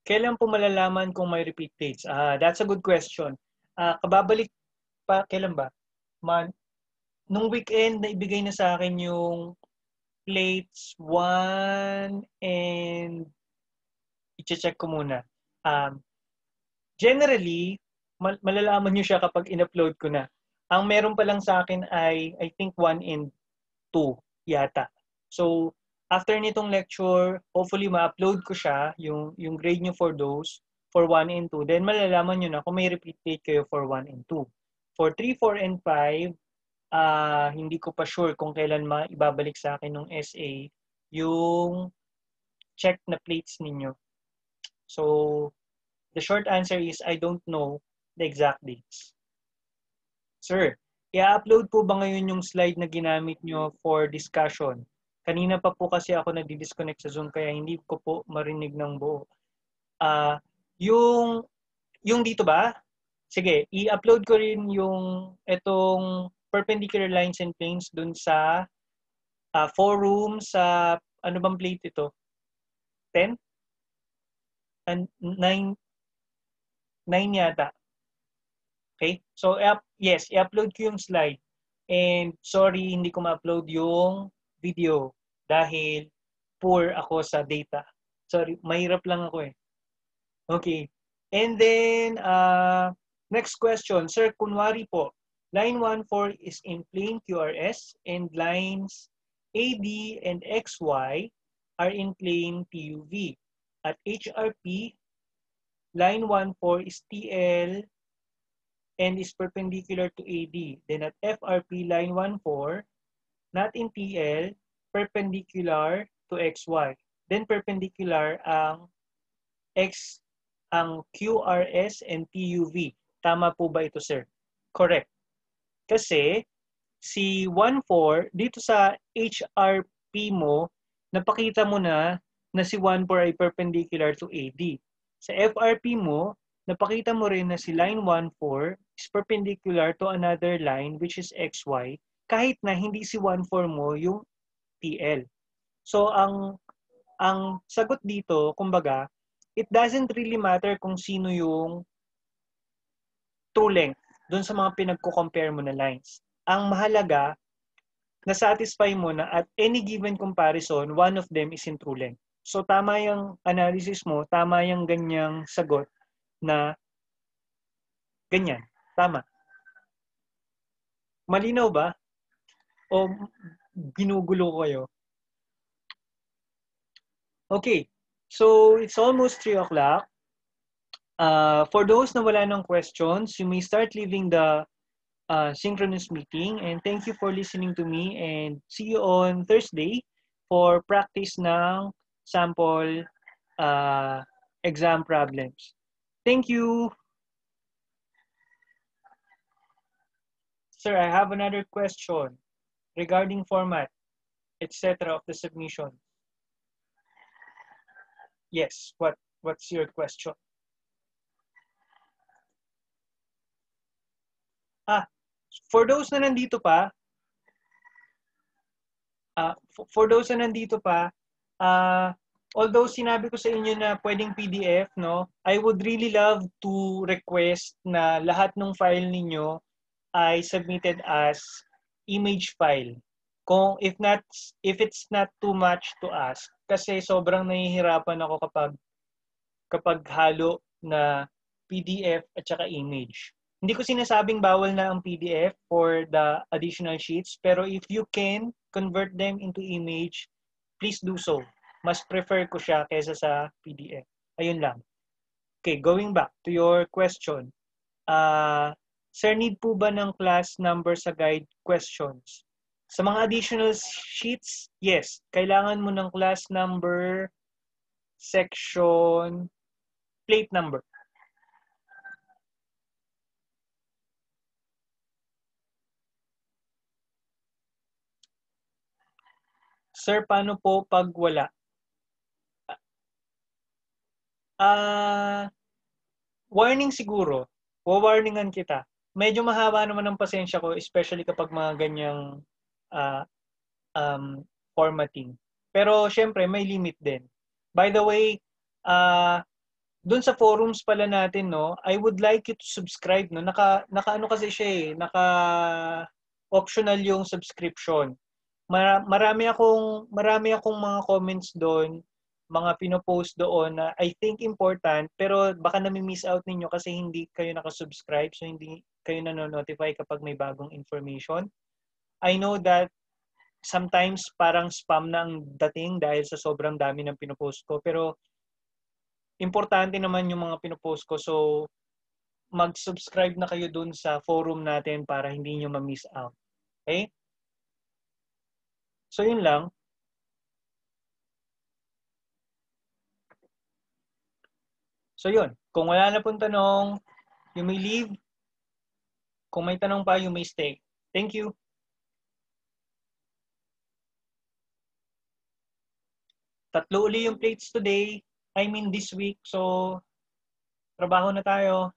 Kailan po malalaman kung may repeat dates? That's a good question. Kababalik pa, kailan ba? Nung weekend na ibigay na sa akin yung plates 1 and i-check ko muna. Generally, malalaman nyo siya kapag in-upload ko na. Ang meron pa lang sa akin ay, I think, 1 and 2 yata. So, after nitong lecture, hopefully ma-upload ko siya, yung grade nyo for those, for 1 and 2. Then malalaman nyo na kung may repeat date kayo for 1 and 2. For 3, 4, and 5, hindi ko pa sure kung kailan ibabalik sa akin ng SA yung check na plates ninyo. So, the short answer is I don't know the exact dates. Sir, i-upload po ba ngayon yung slide na ginamit nyo for discussion? Kanina pa po kasi ako nagdi-disconnect sa Zoom kaya hindi ko po marinig ng buo. Yung dito ba? Sige, i-upload ko rin yung itong perpendicular lines and planes dun sa forum sa ano bang plate ito? 10? And 9 yata. Okay? So, yes, i-upload ko yung slide. And sorry, hindi ko ma-upload yung video dahil poor ako sa data. Sorry, mahirap lang ako eh. Okay. And then, next question. Sir, kunwari po, line 1-4 is in plane QRS and lines AD and XY are in plane PUV. At HRP, line 1-4 is TL and is perpendicular to AD. Then at FRP, line 1-4, not in TL, perpendicular to XY. Then perpendicular ang QRS and PUV. Tama po ba ito, sir? Correct. Kasi si 1-4, dito sa HRP mo, napakita mo na si 1-4 ay perpendicular to AD. Sa FRP mo, napakita mo rin na si line 1-4 is perpendicular to another line which is XY kahit na hindi si 1-4 mo yung TL. So, ang sagot dito, kumbaga, it doesn't really matter kung sino yung true length dun sa mga pinagko-compare mo na lines. Ang mahalaga, na-satisfy mo na at any given comparison, one of them is in true length. So, tama yung analysis mo, tama yung ganyang sagot na ganyan. Tama. Malinaw ba? O ginugulo ko kayo? Okay. So, it's almost 3 o'clock. For those na wala ng questions, you may start leaving the synchronous meeting. And thank you for listening to me. And see you on Thursday for practice ng sample exam problems. Thank you. Sir, I have another question regarding format, etc. of the submission. Yes, what's your question? For those na nandito pa, for those na nandito pa, although sinabi ko sa inyo na pwedeng PDF, no, I would really love to request na lahat ng file ninyo ay submitted as image file. If it's not too much to ask, kasi sobrang nahihirapan ako kapag halo na PDF at saka image. Hindi ko sinasabing bawal na ang PDF for the additional sheets, pero if you can convert them into image, please do so. Mas prefer ko siya kaysa sa PDF. Ayun lang. Okay, going back to your question. Sir, need po ba ng class number sa guide questions? Sa mga additional sheets, yes. Kailangan mo ng class number, section, plate number. Sir, paano po pag wala? Warning siguro. Wawarningan kita. Medyo mahaba naman ang pasensya ko, especially kapag mga ganyang formatting. Pero syempre, may limit din. By the way, dun sa forums pala natin, no, I would like you to subscribe, no. Naka ano kasi siya eh, naka optional yung subscription. Marami akong mga comments doon, mga pinopost doon na I think important, pero baka nami-miss out ninyo kasi hindi kayo nakasubscribe, so hindi kayo nanonotify kapag may bagong information. I know that sometimes parang spam na ang dating dahil sa sobrang dami ng pinopost ko, pero importante naman yung mga pinopost ko, so mag-subscribe na kayo dun sa forum natin para hindi nyo ma-miss out. Okay? So yun lang. So yun, kung wala na pong tanong, you may leave. Kung may tanong pa, you may stay. Thank you. Tatlo uli yung plates today. I mean this week. So, trabaho na tayo.